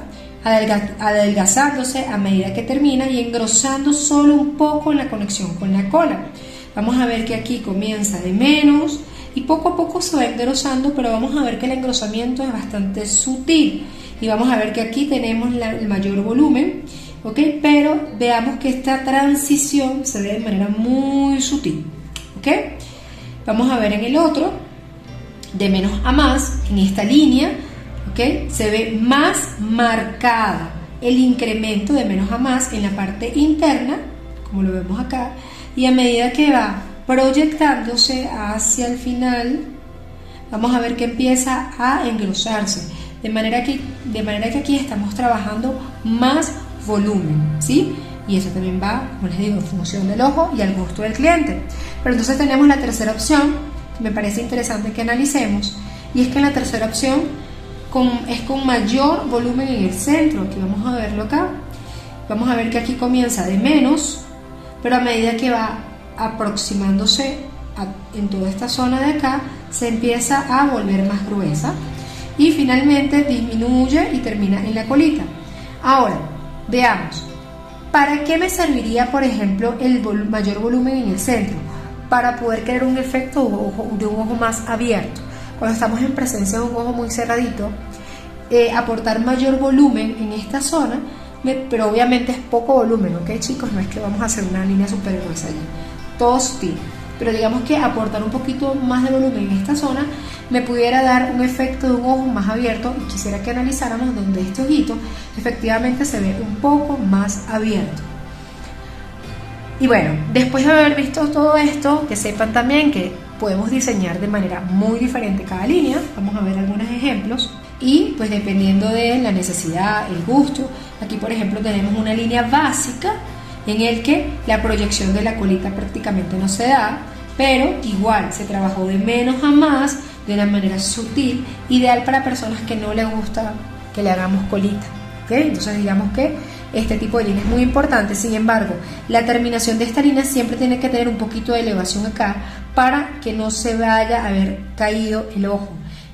adelgazándose a medida que termina y engrosando solo un poco en la conexión con la cola. Vamos a ver que aquí comienza de menos y poco a poco se va engrosando, pero vamos a ver que el engrosamiento es bastante sutil y vamos a ver que aquí tenemos el mayor volumen, ¿ok? Pero veamos que esta transición se ve de manera muy sutil, ¿ok? Vamos a ver en el otro, de menos a más, en esta línea, ¿ok? Se ve más marcada el incremento de menos a más en la parte interna, como lo vemos acá, y a medida que va proyectándose hacia el final, vamos a ver que empieza a engrosarse, de manera que aquí estamos trabajando más volumen, ¿sí? Y eso también va, como les digo, en función del ojo y al gusto del cliente. Pero entonces tenemos la tercera opción, que me parece interesante que analicemos, y es que la tercera opción es con mayor volumen en el centro. Aquí vamos a verlo acá. Vamos a ver que aquí comienza de menos, pero a medida que va aproximándose en toda esta zona de acá, se empieza a volver más gruesa y finalmente disminuye y termina en la colita. Ahora, veamos, ¿para qué me serviría, por ejemplo, el mayor volumen en el centro? Para poder crear un efecto de un ojo más abierto. Cuando estamos en presencia de un ojo muy cerradito, aportar mayor volumen en esta zona, pero obviamente es poco volumen, ¿ok, chicos? No es que vamos a hacer una línea súper gruesa allí, todo sutil, pero digamos que aportar un poquito más de volumen en esta zona me pudiera dar un efecto de un ojo más abierto, y quisiera que analizáramos donde este ojito efectivamente se ve un poco más abierto. Y bueno, después de haber visto todo esto, que sepan también que podemos diseñar de manera muy diferente cada línea. Vamos a ver algunos ejemplos y pues dependiendo de la necesidad, el gusto. Aquí por ejemplo tenemos una línea básica en el que la proyección de la colita prácticamente no se da, pero igual se trabajó de menos a más de una manera sutil, ideal para personas que no les gusta que le hagamos colita, ¿okay? Entonces digamos que este tipo de línea es muy importante. Sin embargo, la terminación de esta línea siempre tiene que tener un poquito de elevación acá para que no se vaya a haber caído el ojo.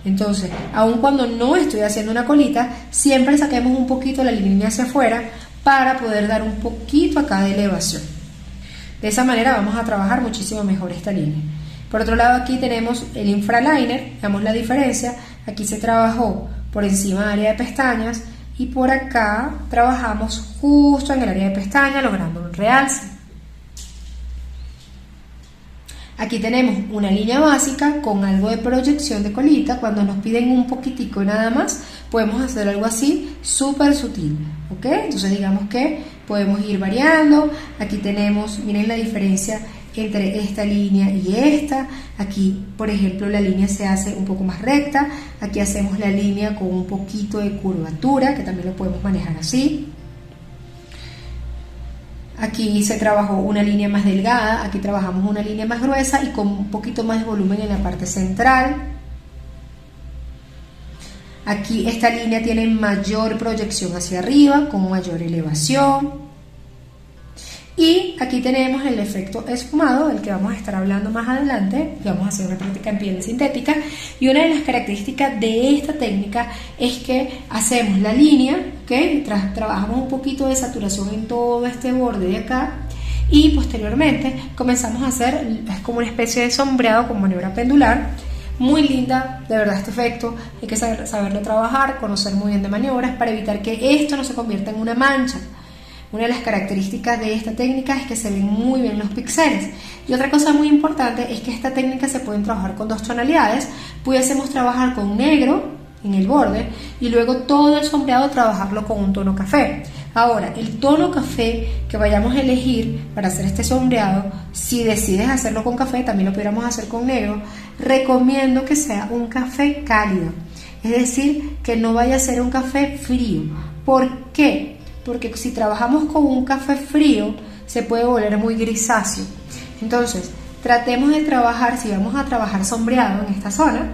Entonces, aun cuando no estoy haciendo una colita, siempre saquemos un poquito la línea hacia afuera para poder dar un poquito acá de elevación. De esa manera vamos a trabajar muchísimo mejor esta línea. Por otro lado, aquí tenemos el infraliner. Veamos la diferencia. Aquí se trabajó por encima del área de pestañas y por acá trabajamos justo en el área de pestaña, logrando un realce. Aquí tenemos una línea básica con algo de proyección de colita. Cuando nos piden un poquitico nada más, podemos hacer algo así súper sutil, ¿ok? Entonces digamos que podemos ir variando. Aquí tenemos, miren la diferencia entre esta línea y esta. Aquí por ejemplo la línea se hace un poco más recta, aquí hacemos la línea con un poquito de curvatura, que también lo podemos manejar así. Aquí se trabajó una línea más delgada, aquí trabajamos una línea más gruesa y con un poquito más de volumen en la parte central. Aquí esta línea tiene mayor proyección hacia arriba, con mayor elevación. Y aquí tenemos el efecto esfumado, del que vamos a estar hablando más adelante, y vamos a hacer una práctica en piel sintética. Y una de las características de esta técnica es que hacemos la línea, ¿okay? Trabajamos un poquito de saturación en todo este borde de acá, y posteriormente comenzamos a hacer, es como una especie de sombreado con maniobra pendular. Muy linda, de verdad, este efecto. Hay que saberlo trabajar, conocer muy bien de maniobras para evitar que esto no se convierta en una mancha. Una de las características de esta técnica es que se ven muy bien los píxeles. Y otra cosa muy importante es que esta técnica se puede trabajar con 2 tonalidades. Pudiésemos trabajar con negro en el borde y luego todo el sombreado trabajarlo con un tono café. Ahora, el tono café que vayamos a elegir para hacer este sombreado, si decides hacerlo con café, también lo pudiéramos hacer con negro. Recomiendo que sea un café cálido, es decir, que no vaya a ser un café frío. ¿Por qué? Porque si trabajamos con un café frío se puede volver muy grisáceo. Entonces tratemos de trabajar, si vamos a trabajar sombreado en esta zona,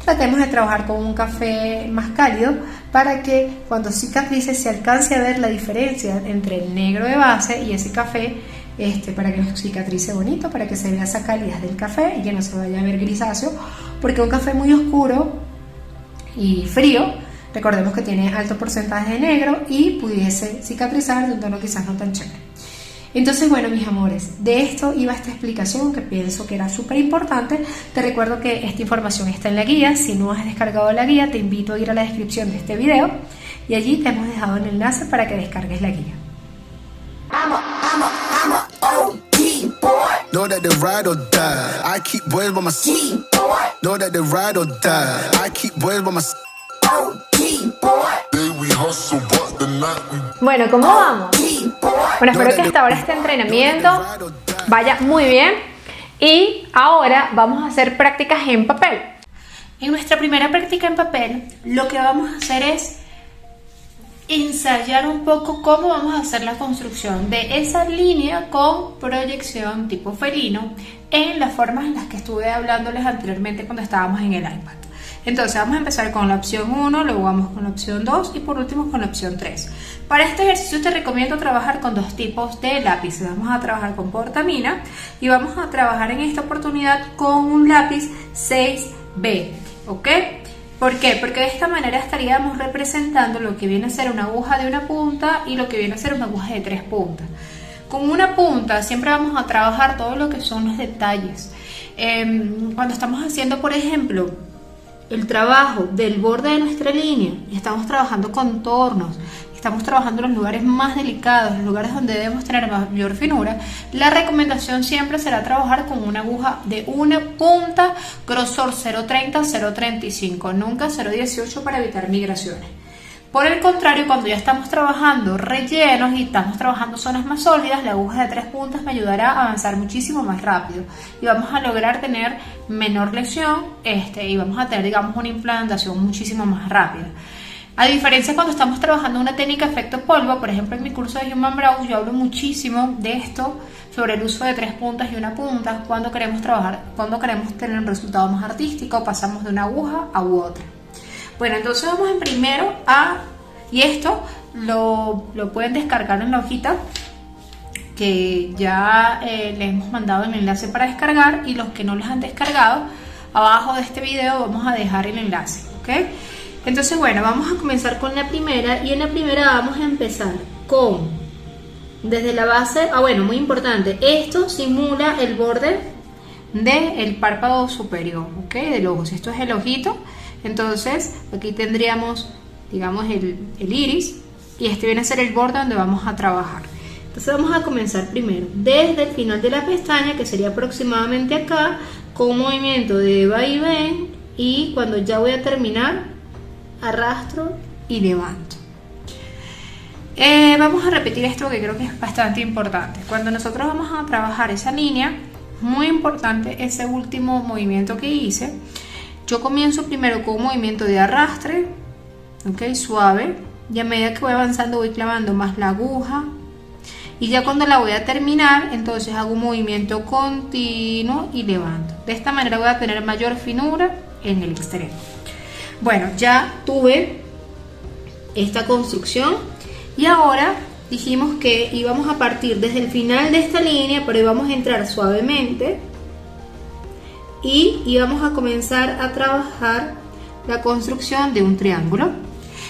tratemos de trabajar con un café más cálido para que cuando cicatrice se alcance a ver la diferencia entre el negro de base y ese café, para que nos cicatrice bonito, para que se vea esa calidad del café y que no se vaya a ver grisáceo, porque un café muy oscuro y frío, recordemos que tiene alto porcentaje de negro y pudiese cicatrizar de un tono quizás no tan chévere. Entonces, bueno, mis amores, de esto iba esta explicación que pienso que era súper importante. Te recuerdo que esta información está en la guía. Si no has descargado la guía, te invito a ir a la descripción de este video y allí te hemos dejado el enlace para que descargues la guía. Know that they ride or die. I keep boys by my side. Know that they ride or die. I keep boys by my side. Day we hustle, but the night we Bueno, ¿cómo vamos? Bueno, espero que hasta ahora este entrenamiento vaya muy bien. Y ahora vamos a hacer prácticas en papel. En nuestra primera práctica en papel, lo que vamos a hacer es ensayar un poco cómo vamos a hacer la construcción de esa línea con proyección tipo felino en las formas en las que estuve hablándoles anteriormente cuando estábamos en el iPad. Entonces vamos a empezar con la opción 1, luego vamos con la opción 2 y por último con la opción 3. Para este ejercicio te recomiendo trabajar con 2 tipos de lápices. Vamos a trabajar con portamina y vamos a trabajar en esta oportunidad con un lápiz 6B, ¿ok? ¿Por qué? Porque de esta manera estaríamos representando lo que viene a ser una aguja de una punta y lo que viene a ser una aguja de 3 puntas. Con una punta siempre vamos a trabajar todo lo que son los detalles. Cuando estamos haciendo, por ejemplo, el trabajo del borde de nuestra línea y estamos trabajando contornos, estamos trabajando en los lugares más delicados, los lugares donde debemos tener mayor finura, la recomendación siempre será trabajar con una aguja de una punta, grosor 0.30, 0.35, nunca 0.18 para evitar migraciones. Por el contrario, cuando ya estamos trabajando rellenos y estamos trabajando zonas más sólidas, la aguja de 3 puntas me ayudará a avanzar muchísimo más rápido y vamos a lograr tener menor lesión y vamos a tener, digamos, una implantación muchísimo más rápida. A diferencia cuando estamos trabajando una técnica efecto polvo, por ejemplo en mi curso de Human Brows yo hablo muchísimo de esto, sobre el uso de 3 puntas y una punta, cuando queremos trabajar, cuando queremos tener un resultado más artístico, pasamos de una aguja a otra. Bueno, entonces vamos en primero y esto lo pueden descargar en la hojita que ya les hemos mandado el enlace para descargar, y los que no les han descargado, abajo de este video vamos a dejar el enlace, ¿ok? Entonces, bueno, vamos a comenzar con la primera, y en la primera vamos a empezar con, desde la base, bueno, muy importante, esto simula el borde del párpado superior, ¿ok? Del ojo, si esto es el ojito, entonces aquí tendríamos, digamos, el iris, y este viene a ser el borde donde vamos a trabajar. Entonces vamos a comenzar primero desde el final de la pestaña, que sería aproximadamente acá, con un movimiento de va y ven, y cuando ya voy a terminar, arrastro y levanto. Vamos a repetir esto que creo que es bastante importante. Cuando nosotros vamos a trabajar esa línea, muy importante ese último movimiento que hice. Yo comienzo primero con un movimiento de arrastre, ¿ok? Suave, y a medida que voy avanzando voy clavando más la aguja, y ya cuando la voy a terminar, entonces hago un movimiento continuo y levanto. De esta manera voy a tener mayor finura en el extremo. Bueno, ya tuve esta construcción y ahora dijimos que íbamos a partir desde el final de esta línea, pero íbamos a entrar suavemente y íbamos a comenzar a trabajar la construcción de un triángulo.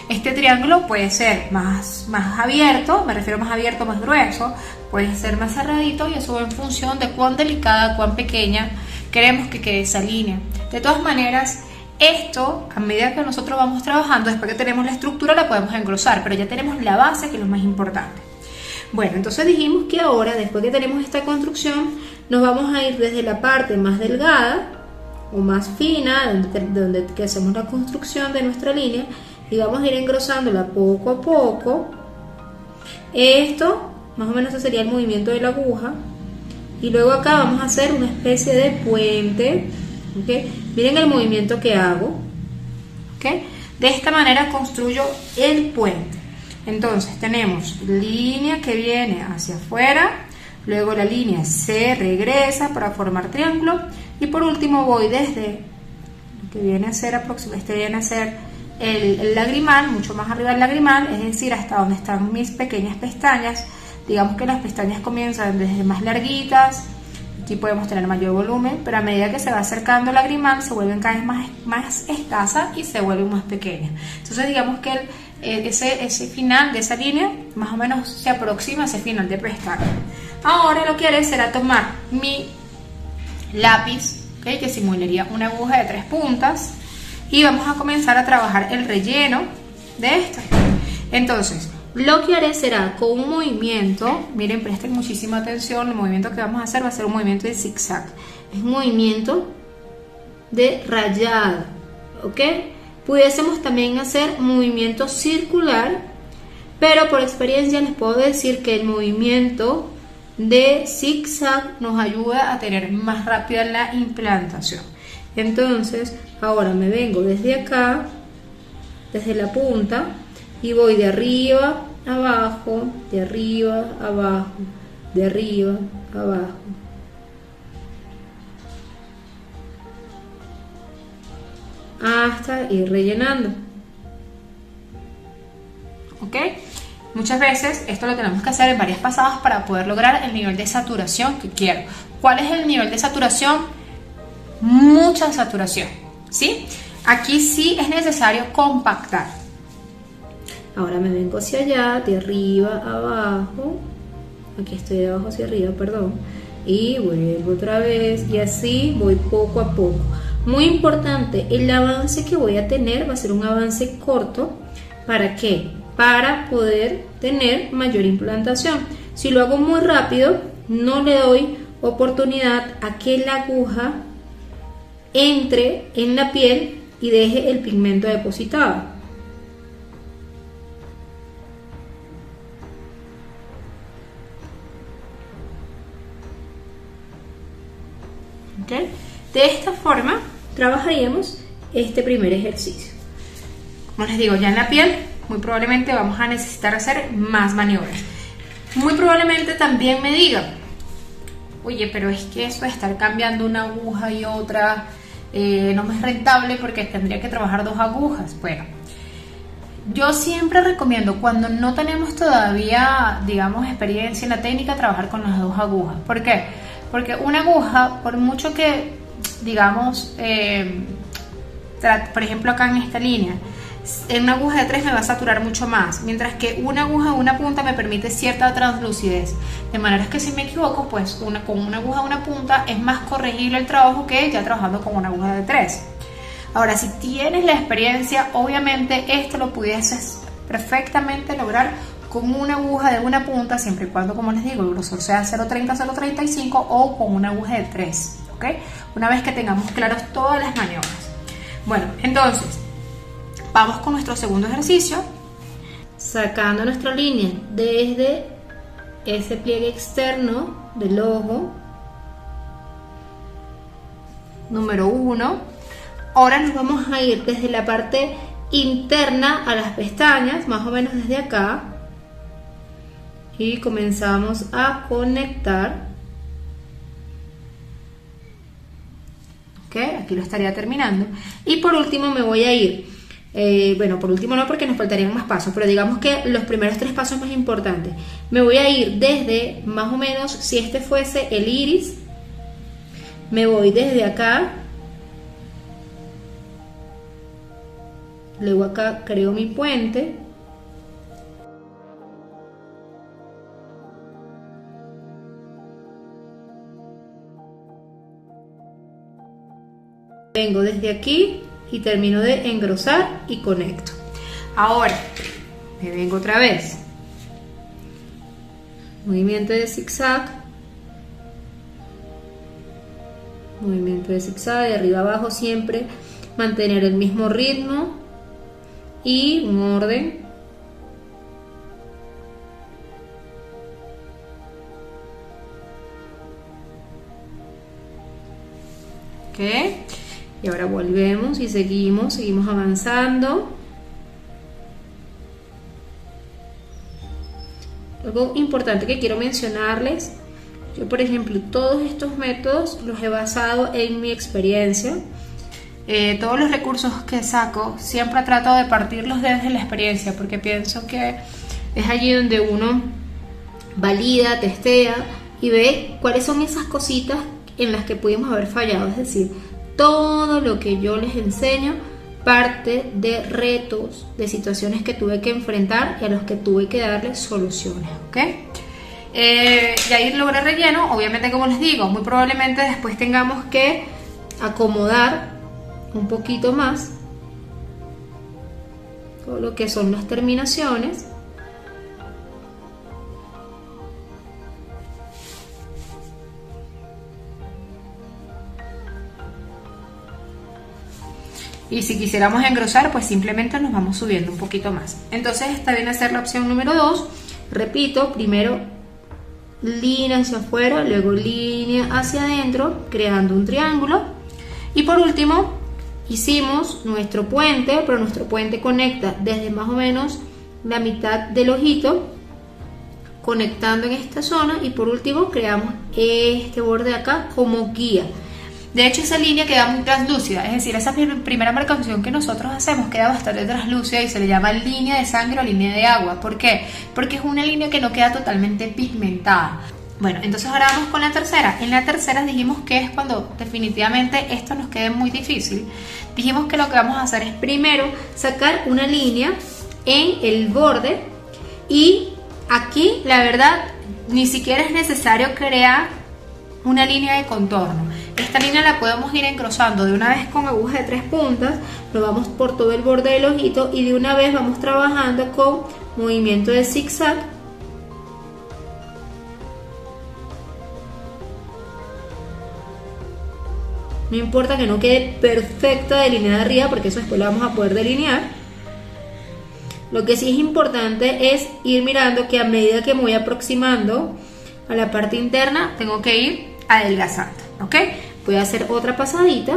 Este triángulo puede ser más abierto, me refiero más abierto, más grueso, puede ser más cerradito, y eso va en función de cuán delicada, cuán pequeña queremos que quede esa línea. De todas maneras, esto, a medida que nosotros vamos trabajando, después que tenemos la estructura, la podemos engrosar, pero ya tenemos la base, que es lo más importante. Bueno, entonces dijimos que ahora, después que tenemos esta construcción, nos vamos a ir desde la parte más delgada o más fina, donde hacemos la construcción de nuestra línea, y vamos a ir engrosándola poco a poco. Esto, más o menos, ese sería el movimiento de la aguja. Y luego acá vamos a hacer una especie de puente, ¿okay? Miren el movimiento que hago, ¿okay? De esta manera construyo el puente. Entonces tenemos línea que viene hacia afuera, luego la línea se regresa para formar triángulo, y por último voy desde lo que viene a ser el lagrimal, mucho más arriba del lagrimal, es decir, hasta donde están mis pequeñas pestañas. Digamos que las pestañas comienzan desde más larguitas, aquí podemos tener mayor volumen, pero a medida que se va acercando el lagrimal se vuelven cada vez más escasas y se vuelven más pequeñas. Entonces digamos que ese final de esa línea más o menos se aproxima a ese final de pestaña. Ahora lo que haré será tomar mi lápiz, ¿okay? Que simularía una aguja de 3 puntas, y vamos a comenzar a trabajar el relleno de esta. Entonces lo que haré será con un movimiento, miren, presten muchísima atención, el movimiento que vamos a hacer va a ser un movimiento de zigzag, es un movimiento de rayada, ¿ok? Pudiésemos también hacer movimiento circular, pero por experiencia les puedo decir que el movimiento de zigzag nos ayuda a tener más rápida la implantación. Entonces ahora me vengo desde acá, desde la punta, y voy de arriba abajo, de arriba abajo, de arriba abajo. Hasta ir rellenando. ¿Ok? Muchas veces esto lo tenemos que hacer en varias pasadas para poder lograr el nivel de saturación que quiero. ¿Cuál es el nivel de saturación? Mucha saturación, ¿sí? Aquí sí es necesario compactar. Ahora me vengo hacia allá, de arriba abajo, aquí estoy de abajo hacia arriba, perdón, y vuelvo otra vez, y así voy poco a poco. Muy importante, el avance que voy a tener va a ser un avance corto. ¿Para qué? Para poder tener mayor implantación. Si lo hago muy rápido, no le doy oportunidad a que la aguja entre en la piel y deje el pigmento depositado. ¿Okay? De esta forma trabajaríamos este primer ejercicio. Como les digo, ya en la piel muy probablemente vamos a necesitar hacer más maniobras. Muy probablemente también me digan, oye, pero es que eso de estar cambiando una aguja y otra no me es rentable porque tendría que trabajar 2 agujas. Bueno, yo siempre recomiendo, cuando no tenemos todavía, digamos, experiencia en la técnica, trabajar con las 2 agujas. ¿Por qué? Porque una aguja, por mucho que, digamos, por ejemplo acá en esta línea, en una aguja de 3 me va a saturar mucho más, mientras que una aguja de una punta me permite cierta translucidez, de manera que si me equivoco, pues con una aguja de una punta es más corregible el trabajo que ya trabajando con una aguja de 3. Ahora, si tienes la experiencia, obviamente esto lo pudieses perfectamente lograr con una aguja de una punta, siempre y cuando, como les digo, el grosor sea 0.30, 0.35, o con una aguja de 3, ¿ok? Una vez que tengamos claros todas las maniobras. Bueno, entonces vamos con nuestro segundo ejercicio, sacando nuestra línea desde ese pliegue externo del ojo, número 1. Ahora nos vamos a ir desde la parte interna a las pestañas, más o menos desde acá, y comenzamos a conectar. Ok, aquí lo estaría terminando. Y por último me voy a ir Bueno, por último no, porque nos faltarían más pasos, pero digamos que los primeros 3 pasos más importantes. Me voy a ir desde, más o menos, si este fuese el iris, me voy desde acá, luego acá creo mi puente, vengo desde aquí y termino de engrosar y conecto. Ahora me vengo otra vez, movimiento de zigzag, movimiento de zigzag de arriba abajo, siempre mantener el mismo ritmo y un orden. Ok, y ahora volvemos y seguimos avanzando. Algo importante que quiero mencionarles: yo, por ejemplo, todos estos métodos los he basado en mi experiencia. Todos los recursos que saco siempre trato de partirlos desde la experiencia, porque pienso que es allí donde uno valida, testea y ve cuáles son esas cositas en las que pudimos haber fallado. Es decir, todo lo que yo les enseño parte de retos, de situaciones que tuve que enfrentar y a los que tuve que darle soluciones, ¿ok? Y ahí logré relleno. Obviamente, como les digo, muy probablemente después tengamos que acomodar un poquito más todo lo que son las terminaciones. Y si quisiéramos engrosar, pues simplemente nos vamos subiendo un poquito más. Entonces esta viene a ser la opción número 2. Repito, primero línea hacia afuera, luego línea hacia adentro, creando un triángulo. Y por último, hicimos nuestro puente, pero nuestro puente conecta desde más o menos la mitad del ojito, conectando en esta zona. Y por último, creamos este borde de acá como guía. De hecho, esa línea queda muy translúcida, es decir, esa primera marcación que nosotros hacemos queda bastante translúcida y se le llama línea de sangre o línea de agua. ¿Por qué? Porque es una línea que no queda totalmente pigmentada. Bueno, entonces ahora vamos con la tercera. En la tercera dijimos que es cuando definitivamente esto nos quede muy difícil. Dijimos que lo que vamos a hacer es primero sacar una línea en el borde, y aquí la verdad ni siquiera es necesario crear una línea de contorno. Esta línea la podemos ir engrosando de una vez con aguja de 3 puntas, lo vamos por todo el borde del ojito y de una vez vamos trabajando con movimiento de zigzag. No importa que no quede perfecta delineada arriba, porque eso después lo vamos a poder delinear. Lo que sí es importante es ir mirando que a medida que me voy aproximando a la parte interna, tengo que ir adelgazando, ¿ok? Voy a hacer otra pasadita.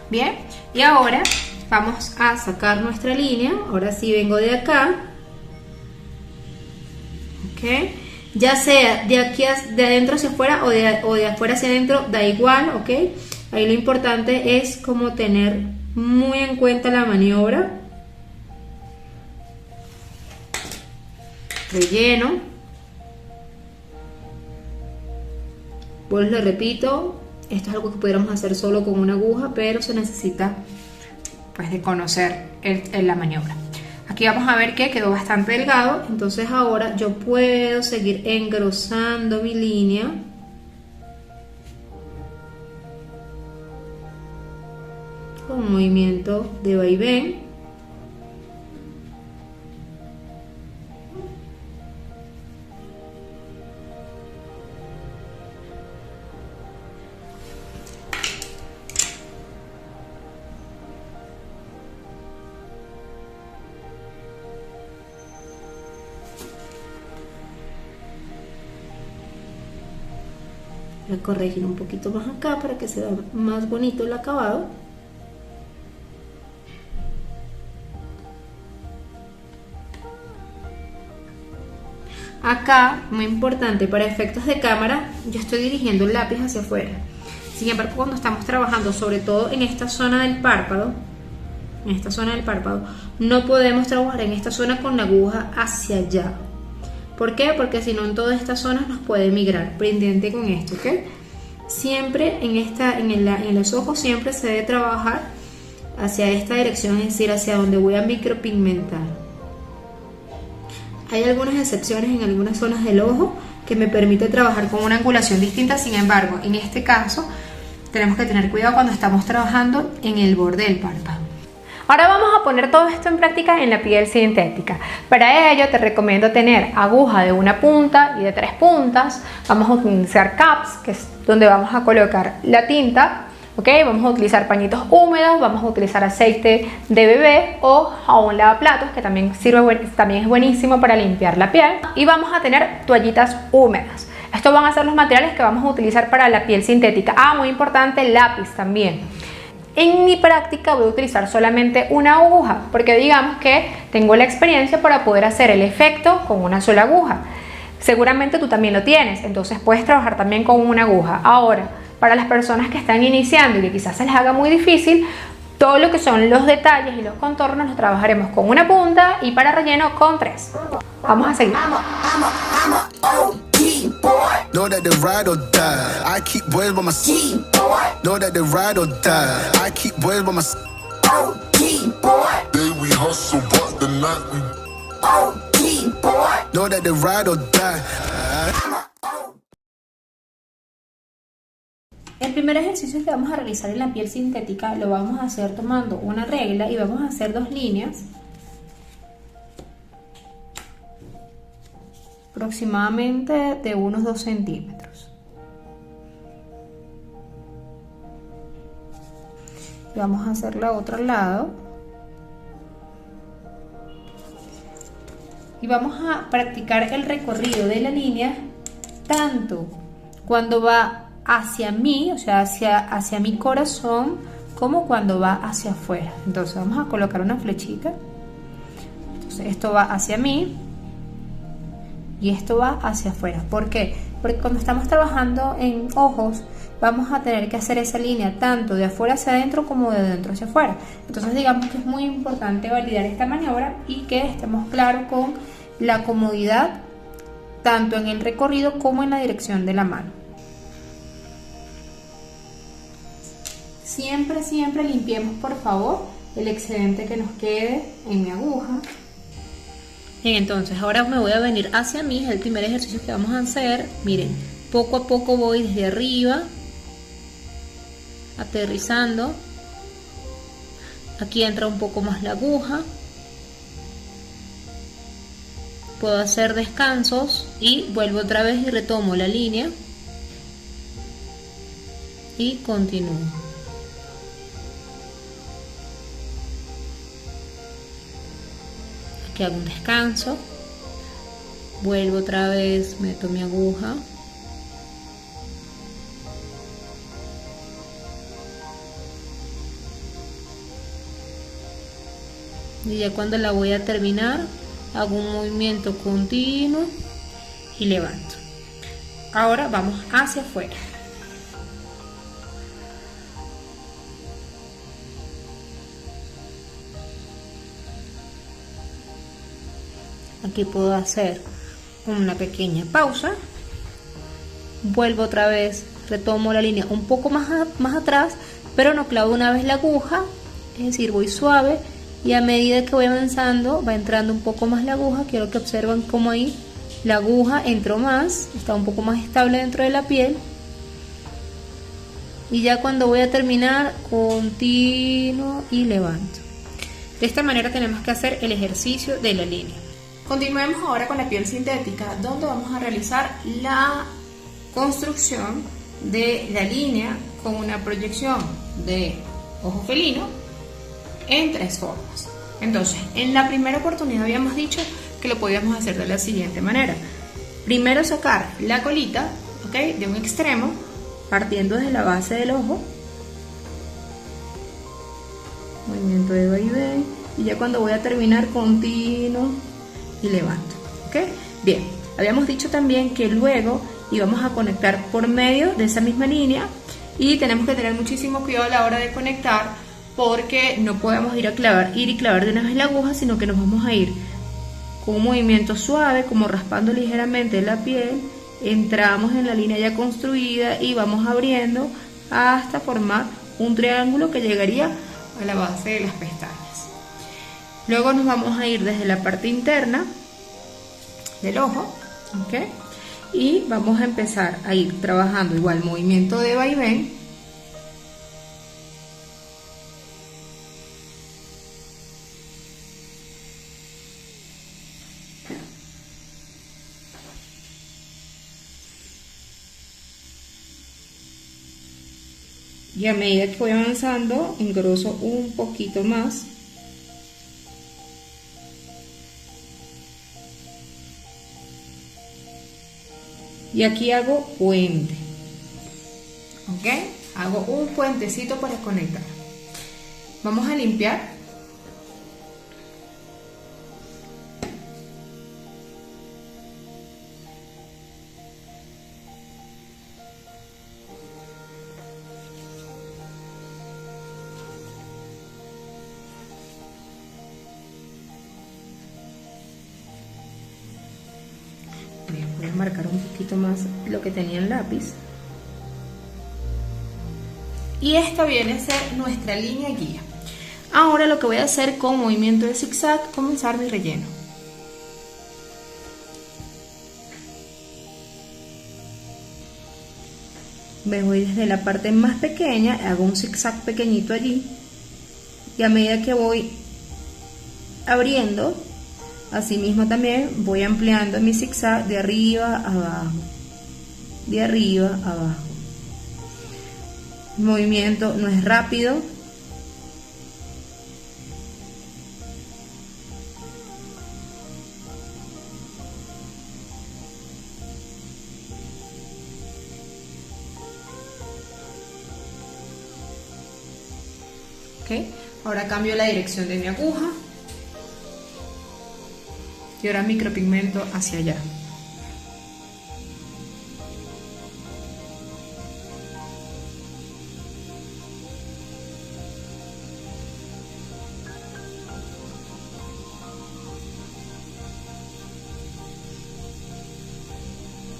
Bien, y ahora vamos a sacar nuestra línea. Ahora sí vengo de acá, ok, ya sea de aquí de adentro hacia afuera o de afuera hacia adentro, da igual, ok. Ahí lo importante es como tener muy en cuenta la maniobra. Relleno. Pues le repito, esto es algo que pudiéramos hacer solo con una aguja, pero se necesita pues de conocer la maniobra. Aquí vamos a ver que quedó bastante delgado, entonces ahora yo puedo seguir engrosando mi línea. Con movimiento de vaivén. Voy a corregir un poquito más acá para que se vea más bonito el acabado. acá, muy importante, para efectos de cámara, yo estoy dirigiendo el lápiz hacia afuera. Sin embargo, cuando estamos trabajando, sobre todo en esta zona del párpado, no podemos trabajar en esta zona con la aguja hacia allá. ¿Por qué? Porque si no, en todas estas zonas nos puede migrar. Pendiente con esto, ¿ok? Siempre en los ojos siempre se debe trabajar hacia esta dirección, es decir, hacia donde voy a micropigmentar. Hay algunas excepciones en algunas zonas del ojo que me permite trabajar con una angulación distinta. Sin embargo, en este caso tenemos que tener cuidado cuando estamos trabajando en el borde del párpado. Ahora vamos a poner todo esto en práctica en la piel sintética. Para ello te recomiendo tener aguja de una punta y de 3 puntas. Vamos a utilizar caps, que es donde vamos a colocar la tinta. ¿Okay? Vamos a utilizar pañitos húmedos, vamos a utilizar aceite de bebé o jabón lavaplatos, que también es buenísimo para limpiar la piel. Y vamos a tener toallitas húmedas. Estos van a ser los materiales que vamos a utilizar para la piel sintética. Muy importante, lápiz también. En mi práctica voy a utilizar solamente una aguja, porque digamos que tengo la experiencia para poder hacer el efecto con una sola aguja. Seguramente tú también lo tienes, entonces puedes trabajar también con una aguja. Ahora, para las personas que están iniciando y que quizás se les haga muy difícil, todo lo que son los detalles y los contornos los trabajaremos con una punta y para relleno con 3. Vamos a seguir. Know that the ride or die. I keep boys by my side. Know that the ride or die. I keep boys by my side. Day we hustle, but the night we Know that the ride or die. El primer ejercicio que vamos a realizar en la piel sintética lo vamos a hacer tomando una regla y vamos a hacer 2 líneas aproximadamente de unos 2 centímetros. Y vamos a hacer la otra al lado y vamos a practicar el recorrido de la línea tanto cuando va hacia mí, o sea, hacia mi corazón, como cuando va hacia afuera. Entonces vamos a colocar una flechita. Entonces esto va hacia mí y esto va hacia afuera. ¿Por qué? Porque cuando estamos trabajando en ojos vamos a tener que hacer esa línea tanto de afuera hacia adentro como de adentro hacia afuera. Entonces digamos que es muy importante validar esta maniobra y que estemos claros con la comodidad tanto en el recorrido como en la dirección de la mano. Siempre limpiemos por favor el excedente que nos quede en mi aguja. Bien, entonces ahora me voy a venir hacia mí, es el primer ejercicio que vamos a hacer. Miren, poco a poco voy desde arriba, aterrizando. Aquí entra un poco más la aguja. Puedo hacer descansos y vuelvo otra vez y retomo la línea y continúo. Aquí hago un descanso, vuelvo otra vez, meto mi aguja, y ya cuando la voy a terminar hago un movimiento continuo y levanto. Ahora vamos hacia afuera. Aquí puedo hacer una pequeña pausa, vuelvo otra vez, retomo la línea un poco más atrás, pero no clavo una vez la aguja, es decir, voy suave y a medida que voy avanzando va entrando un poco más la aguja. Quiero que observen cómo ahí la aguja entró más, está un poco más estable dentro de la piel. Y ya cuando voy a terminar, continuo y levanto. De esta manera tenemos que hacer el ejercicio de la línea. Continuemos ahora con la piel sintética, donde vamos a realizar la construcción de la línea con una proyección de ojo felino en 3 formas. Entonces, en la primera oportunidad habíamos dicho que lo podíamos hacer de la siguiente manera. Primero sacar la colita, ¿ok?, de un extremo, partiendo desde la base del ojo, movimiento de vaivén, y ya cuando voy a terminar, continuo y levanto. ¿Ok? Bien, Habíamos dicho también que luego íbamos a conectar por medio de esa misma línea y tenemos que tener muchísimo cuidado a la hora de conectar porque no podemos ir y clavar de una vez la aguja, sino que nos vamos a ir con un movimiento suave, como raspando ligeramente la piel, entramos en la línea ya construida y vamos abriendo hasta formar un triángulo que llegaría a la base de las pestañas. Luego nos vamos a ir desde la parte interna del ojo, ¿ok? Y vamos a empezar a ir trabajando igual movimiento de vaivén. Y a medida que voy avanzando, engroso un poquito más. Y aquí hago puente, ¿ok? Hago un puentecito para conectar. Vamos a limpiar. Voy a marcar un poquito más lo que tenía en lápiz. Y esta viene a ser nuestra línea guía. Ahora lo que voy a hacer con movimiento de zigzag, comenzar mi relleno. Me voy desde la parte más pequeña, hago un zigzag pequeñito allí. Y a medida que voy abriendo, asimismo también voy ampliando mi zigzag de arriba a abajo, de arriba a abajo. El movimiento no es rápido. ¿Ok? Ahora cambio la dirección de mi aguja. Y ahora micropigmento hacia allá.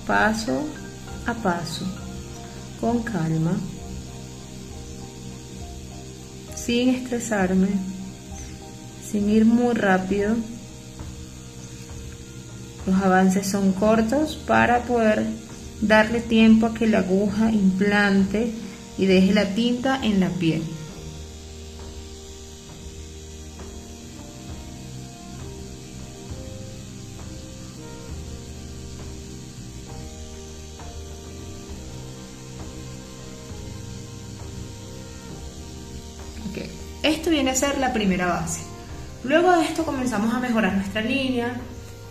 Paso a paso, con calma, sin estresarme, sin ir muy rápido. Los avances son cortos para poder darle tiempo a que la aguja implante y deje la tinta en la piel. Okay. Esto viene a ser la primera base. Luego de esto comenzamos a mejorar nuestra línea,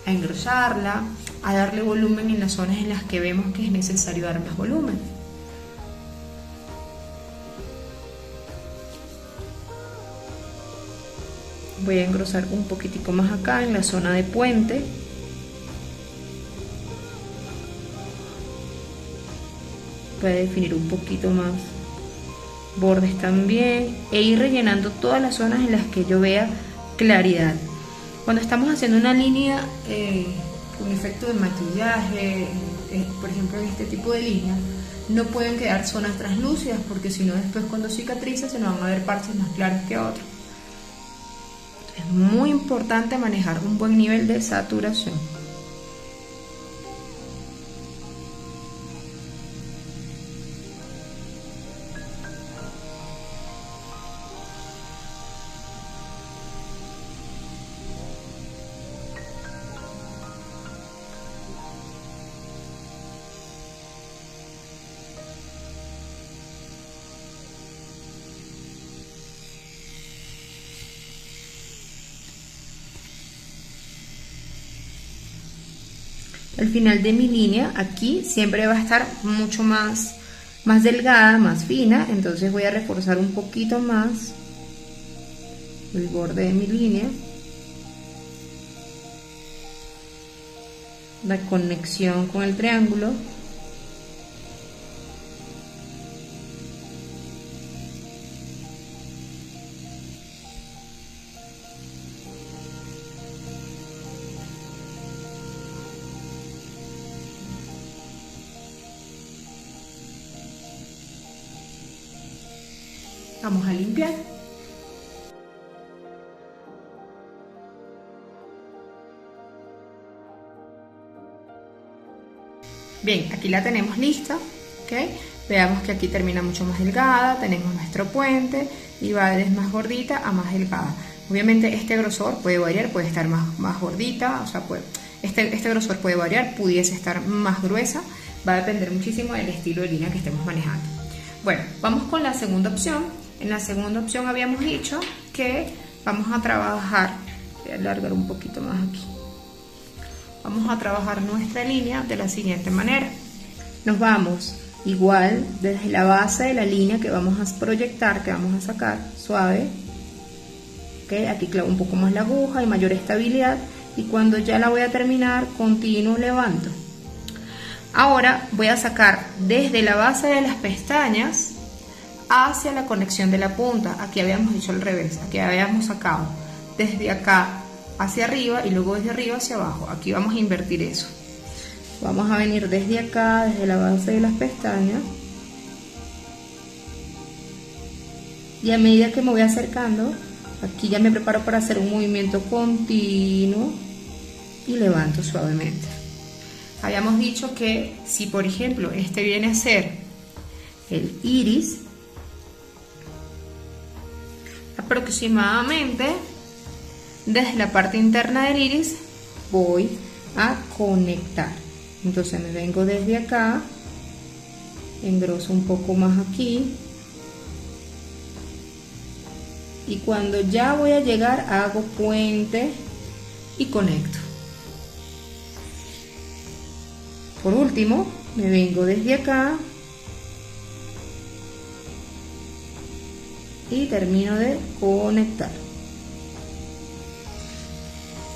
a engrosarla, a darle volumen en las zonas en las que vemos que es necesario dar más volumen. Voy a engrosar un poquitico más acá en la zona de puente. Voy a definir un poquito más bordes también e ir rellenando todas las zonas en las que yo vea claridad. Cuando estamos haciendo una línea con efecto de maquillaje, por ejemplo en este tipo de línea, no pueden quedar zonas translúcidas porque si no después cuando cicatriza se nos van a ver parches más claros que otros. Es muy importante manejar un buen nivel de saturación. El final de mi línea aquí siempre va a estar mucho más delgada, más fina, entonces voy a reforzar un poquito más el borde de mi línea. la conexión con el triángulo. Vamos a limpiar. Bien, aquí la tenemos lista, ¿ok? Veamos que aquí termina mucho más delgada, tenemos nuestro puente y va desde más gordita a más delgada. Obviamente este grosor puede variar, puede estar más gordita, o sea, este grosor puede variar, pudiese estar más gruesa, va a depender muchísimo del estilo de línea que estemos manejando. Bueno, vamos con la segunda opción. En la segunda opción habíamos dicho que vamos a trabajar, voy a alargar un poquito más aquí. Vamos a trabajar nuestra línea de la siguiente manera. Nos vamos igual desde la base de la línea que vamos a proyectar, que vamos a sacar, suave. ¿Okay? Aquí clavo un poco más la aguja, hay mayor estabilidad. Y cuando ya la voy a terminar, continuo, levanto. Ahora voy a sacar desde la base de las pestañas hacia la conexión de la punta. Aquí habíamos dicho al revés, aquí habíamos sacado desde acá hacia arriba y luego desde arriba hacia abajo. Aquí vamos a invertir eso. Vamos a venir desde acá, desde la base de las pestañas, y a medida que me voy acercando, aquí ya me preparo para hacer un movimiento continuo y levanto suavemente. Habíamos dicho que si por ejemplo este viene a ser el iris, aproximadamente desde la parte interna del iris voy a conectar. Entonces me vengo desde acá, engroso un poco más aquí, y cuando ya voy a llegar hago puente y conecto. Por último me vengo desde acá y termino de conectar.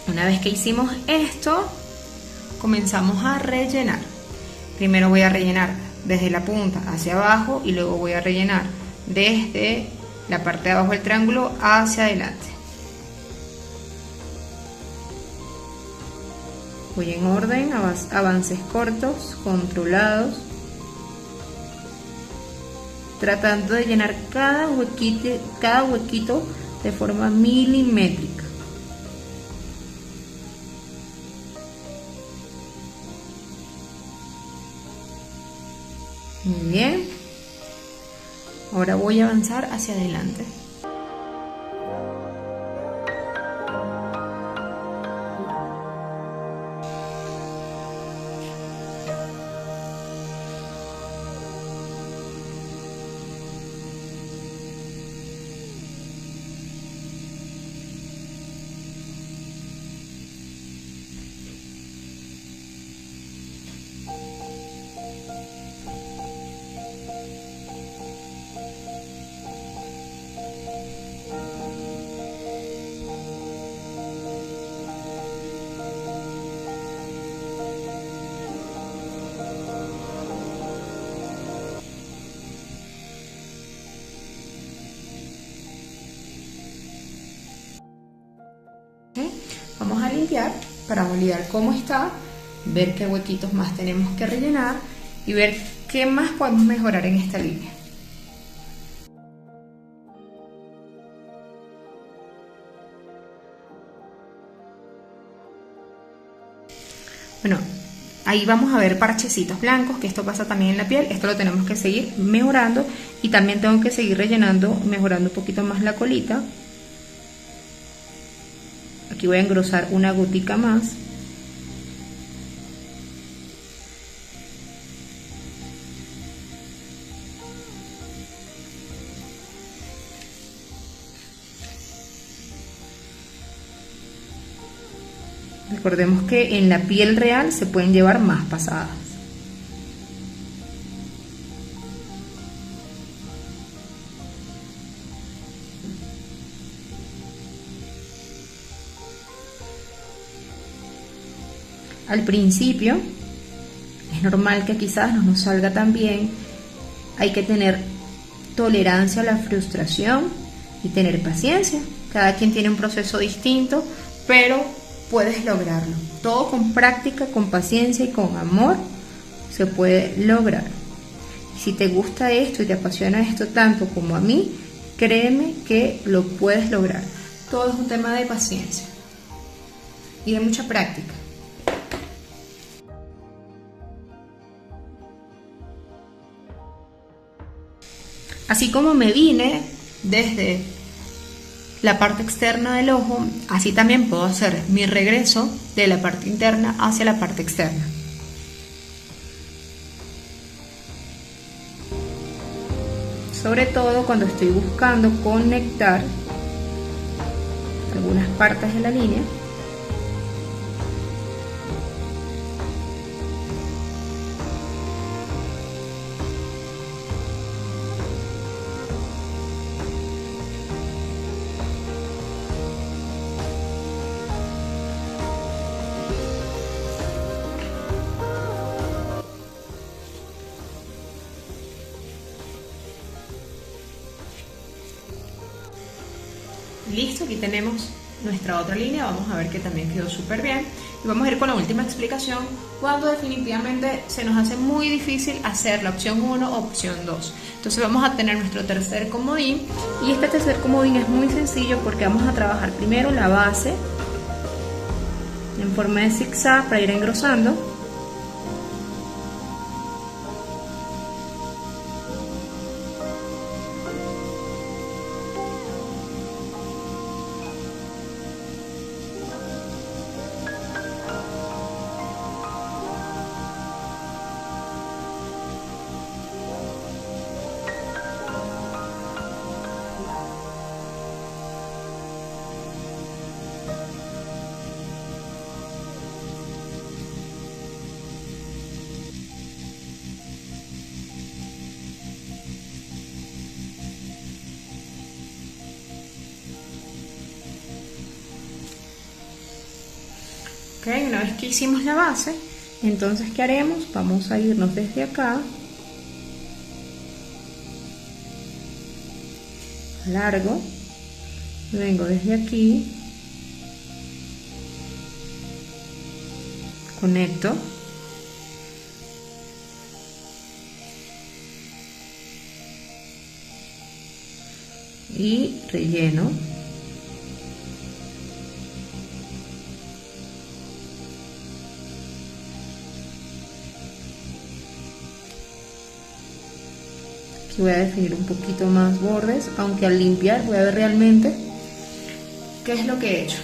Una vez que hicimos esto, comenzamos a rellenar. Primero voy a rellenar desde la punta hacia abajo y luego voy a rellenar desde la parte de abajo del triángulo hacia adelante. Voy en orden, avances cortos, controlados, tratando de llenar cada huequito de forma milimétrica. Muy bien. Ahora voy a avanzar hacia adelante. Vamos a limpiar para validar cómo está, ver qué huequitos más tenemos que rellenar y ver qué más podemos mejorar en esta línea. Bueno, ahí vamos a ver parchecitos blancos, que esto pasa también en la piel. Esto lo tenemos que seguir mejorando y también tengo que seguir rellenando, mejorando un poquito más la colita. Aquí voy a engrosar una gotica más. Recordemos que en la piel real se pueden llevar más pasadas. al principio es normal que quizás no nos salga tan bien. Hay que tener tolerancia a la frustración y tener paciencia. Cada quien tiene un proceso distinto, pero puedes lograrlo. Todo con práctica, con paciencia y con amor se puede lograr. Si te gusta esto y te apasiona esto tanto como a mí, créeme que lo puedes lograr. Todo es un tema de paciencia y de mucha práctica. Así como me vine desde la parte externa del ojo, así también puedo hacer mi regreso de la parte interna hacia la parte externa. Sobre todo cuando estoy buscando conectar algunas partes de la línea. Listo, aquí tenemos nuestra otra línea, vamos a ver que también quedó súper bien. Y vamos a ir con la última explicación, cuando definitivamente se nos hace muy difícil hacer la opción 1 o opción 2. Entonces vamos a tener nuestro tercer comodín, y este tercer comodín es muy sencillo porque vamos a trabajar primero la base en forma de zigzag para ir engrosando. Okay, una vez que hicimos la base, entonces ¿qué haremos? Vamos a irnos desde acá, largo, vengo desde aquí, conecto, y relleno. Voy a definir un poquito más bordes, aunque al limpiar voy a ver realmente qué es lo que he hecho.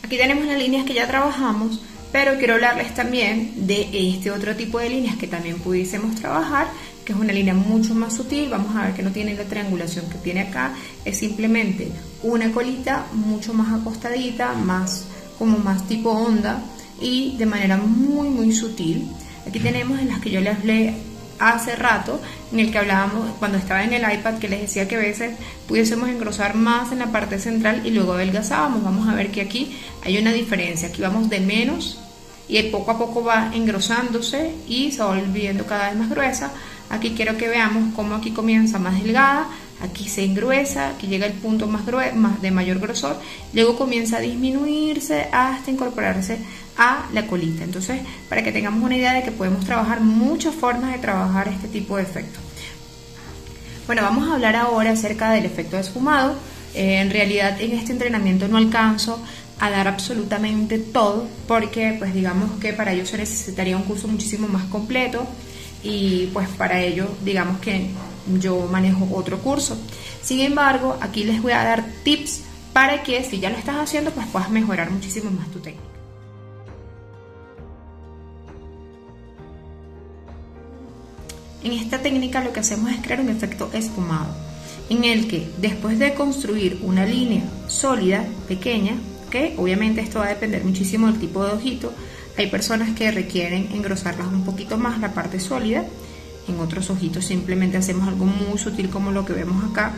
Aquí tenemos las líneas que ya trabajamos, pero quiero hablarles también de este otro tipo de líneas que también pudiésemos trabajar, que es una línea mucho más sutil. Vamos a ver que no tiene la triangulación que tiene acá, es simplemente una colita mucho más acostadita, como más tipo onda y de manera muy sutil. Aquí tenemos en las que yo les hablé hace rato, en el que hablábamos cuando estaba en el iPad, que les decía que a veces pudiésemos engrosar más en la parte central y luego adelgazábamos. Vamos a ver que aquí hay una diferencia, aquí vamos de menos y poco a poco va engrosándose y se va volviendo cada vez más gruesa. Aquí quiero que veamos cómo aquí comienza más delgada, aquí se engruesa, aquí llega el punto más de mayor grosor, luego comienza a disminuirse hasta incorporarse a la colita. Entonces, para que tengamos una idea de que podemos trabajar muchas formas de trabajar este tipo de efecto. Bueno, vamos a hablar ahora acerca del efecto de esfumado. En realidad en este entrenamiento no alcanzo a dar absolutamente todo, porque pues digamos que para ello se necesitaría un curso muchísimo más completo, y pues para ello digamos que yo manejo otro curso. Sin embargo, aquí les voy a dar tips para que si ya lo estás haciendo pues puedas mejorar muchísimo más tu técnica. En esta técnica lo que hacemos es crear un efecto esfumado. en el que después de construir una línea sólida, pequeña, que obviamente esto va a depender muchísimo del tipo de ojito, hay personas que requieren engrosarlas un poquito más la parte sólida, en otros ojitos simplemente hacemos algo muy sutil como lo que vemos acá,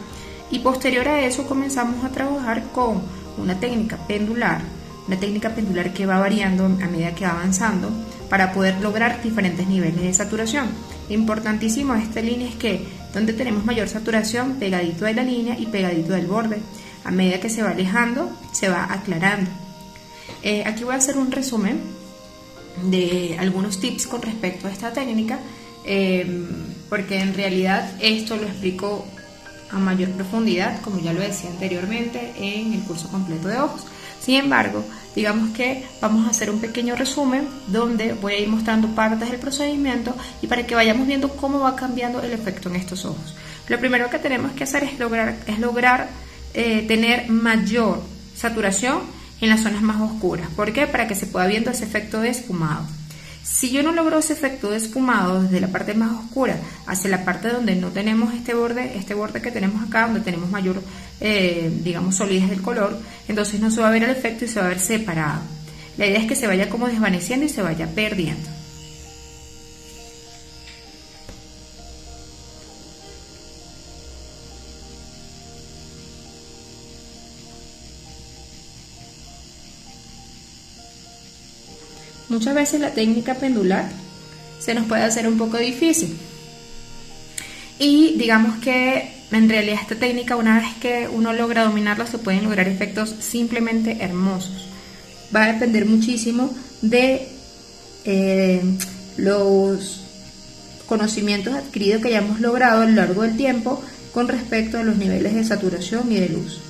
y posterior a eso comenzamos a trabajar con una técnica pendular que va variando a medida que va avanzando para poder lograr diferentes niveles de saturación. Importantísimo de esta línea es que donde tenemos mayor saturación, pegadito de la línea y pegadito del borde. A medida que se va alejando, se va aclarando. Aquí voy a hacer un resumen de algunos tips con respecto a esta técnica, porque en realidad esto lo explico a mayor profundidad, como ya lo decía anteriormente, en el curso completo de ojos. Sin embargo, digamos que vamos a hacer un pequeño resumen donde voy a ir mostrando partes del procedimiento y para que vayamos viendo cómo va cambiando el efecto en estos ojos. Lo primero que tenemos que hacer es lograr tener mayor saturación en las zonas más oscuras. ¿Por qué? Para que se pueda viendo ese efecto de esfumado. Si yo no logro ese efecto de esfumado desde la parte más oscura hacia la parte donde no tenemos este borde que tenemos acá, donde tenemos mayor, digamos, solidez del color, entonces no se va a ver el efecto y se va a ver separado. La idea es que se vaya como desvaneciendo y se vaya perdiendo. Muchas veces la técnica pendular se nos puede hacer un poco difícil y digamos que en realidad esta técnica, una vez que uno logra dominarla, se pueden lograr efectos simplemente hermosos. Va a depender muchísimo de los conocimientos adquiridos que hayamos logrado a lo largo del tiempo con respecto a los niveles de saturación y de luz.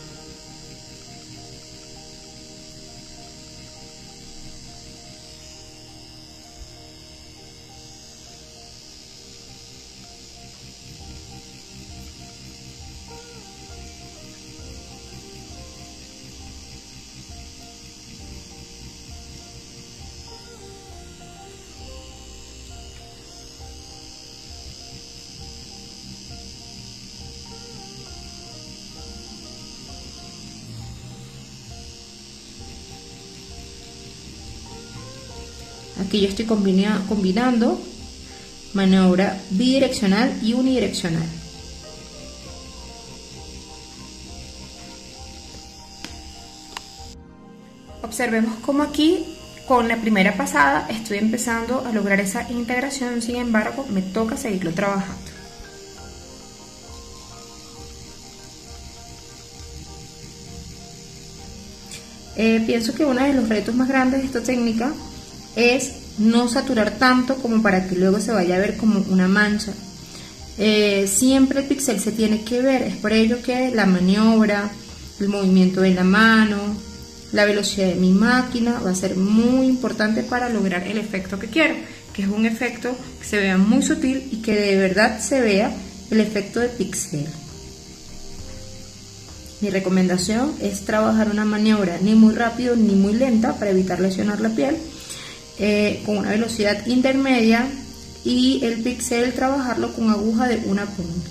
Aquí yo estoy combinando maniobra bidireccional y unidireccional. Observemos cómo aquí con la primera pasada estoy empezando a lograr esa integración, sin embargo me toca seguirlo trabajando. Pienso que uno de los retos más grandes de esta técnica es no saturar tanto como para que luego se vaya a ver como una mancha. Siempre el píxel se tiene que ver, es por ello que la maniobra, el movimiento de la mano, la velocidad de mi máquina va a ser muy importante para lograr el efecto que quiero, que es un efecto que se vea muy sutil y que de verdad se vea el efecto de píxel. Mi recomendación es trabajar una maniobra ni muy rápido ni muy lenta para evitar lesionar la piel, con una velocidad intermedia, y el píxel trabajarlo con aguja de una punta.